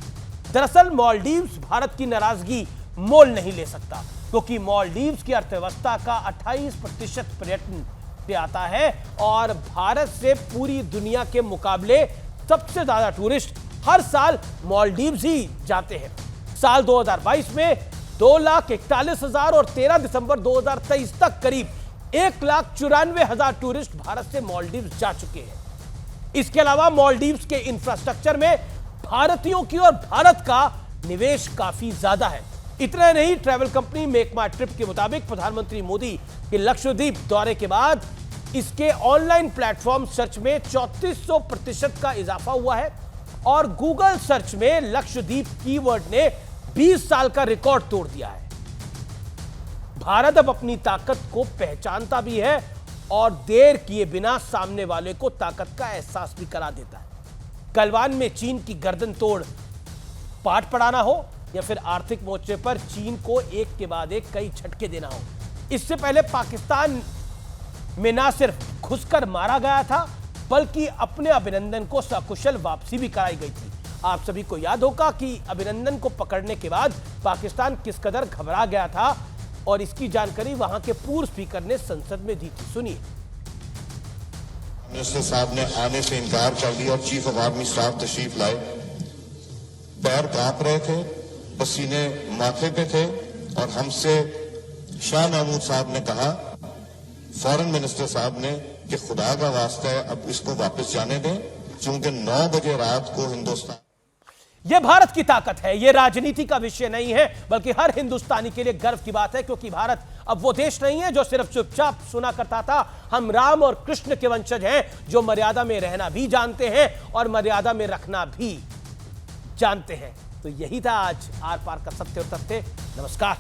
दरअसल मालदीव्स भारत की नाराजगी मोल नहीं ले सकता, क्योंकि मालदीव्स की अर्थव्यवस्था का 28% पर्यटन पे आता है, और भारत से पूरी दुनिया के मुकाबले सबसे ज्यादा टूरिस्ट हर साल मालदीव्स ही जाते हैं। साल 2022 में 2,41,000 और 13 दिसंबर 2023 तक करीब 1,94,000 टूरिस्ट भारत से मालदीव्स जा चुके हैं। इसके अलावा मालदीव्स के इंफ्रास्ट्रक्चर में भारतीयों की और भारत का निवेश काफी ज्यादा है। इतना नहीं, ट्रैवल कंपनी मेक माई ट्रिप के मुताबिक प्रधानमंत्री मोदी के लक्षद्वीप दौरे के बाद इसके ऑनलाइन प्लेटफॉर्म सर्च में 3400% का इजाफा हुआ है, और गूगल सर्च में लक्षद्वीप कीवर्ड ने 20 साल का रिकॉर्ड तोड़ दिया है। भारत अब अपनी ताकत को पहचानता भी है और देर किए बिना सामने वाले को ताकत का एहसास भी करा देता है। गलवान में चीन की गर्दन तोड़ पाठ पढ़ाना हो या फिर आर्थिक मोर्चे पर चीन को एक के बाद एक कई झटके देना हो। इससे पहले पाकिस्तान में ना सिर्फ घुसकर मारा गया था, बल्कि अपने अभिनंदन को सकुशल वापसी भी कराई गई थी। आप सभी को याद होगा कि अभिनंदन को पकड़ने के बाद पाकिस्तान किस कदर घबरा गया था, और इसकी जानकारी वहां के पूर्व स्पीकर ने संसद में दी थी। सुनिए। मिनिस्टर साहब ने आने से इनकार कर दिया और चीफ ऑफ आर्मी स्टाफ तशरीफ लाए। पैर कांप रहे थे, पसीने माथे पे थे, और हमसे शाह महमूद साहब ने कहा, फॉरेन मिनिस्टर साहब ने, कि खुदा का वास्ता है अब इसको वापस जाने दें, क्योंकि 9 बजे रात को हिंदुस्तान। यह भारत की ताकत है, यह राजनीति का विषय नहीं है, बल्कि हर हिंदुस्तानी के लिए गर्व की बात है, क्योंकि भारत अब वो देश नहीं है जो सिर्फ चुपचाप सुना करता था। हम राम और कृष्ण के वंशज हैं, जो मर्यादा में रहना भी जानते हैं और मर्यादा में रखना भी जानते हैं। तो यही था आज आर पार का सत्य और तथ्य। नमस्कार।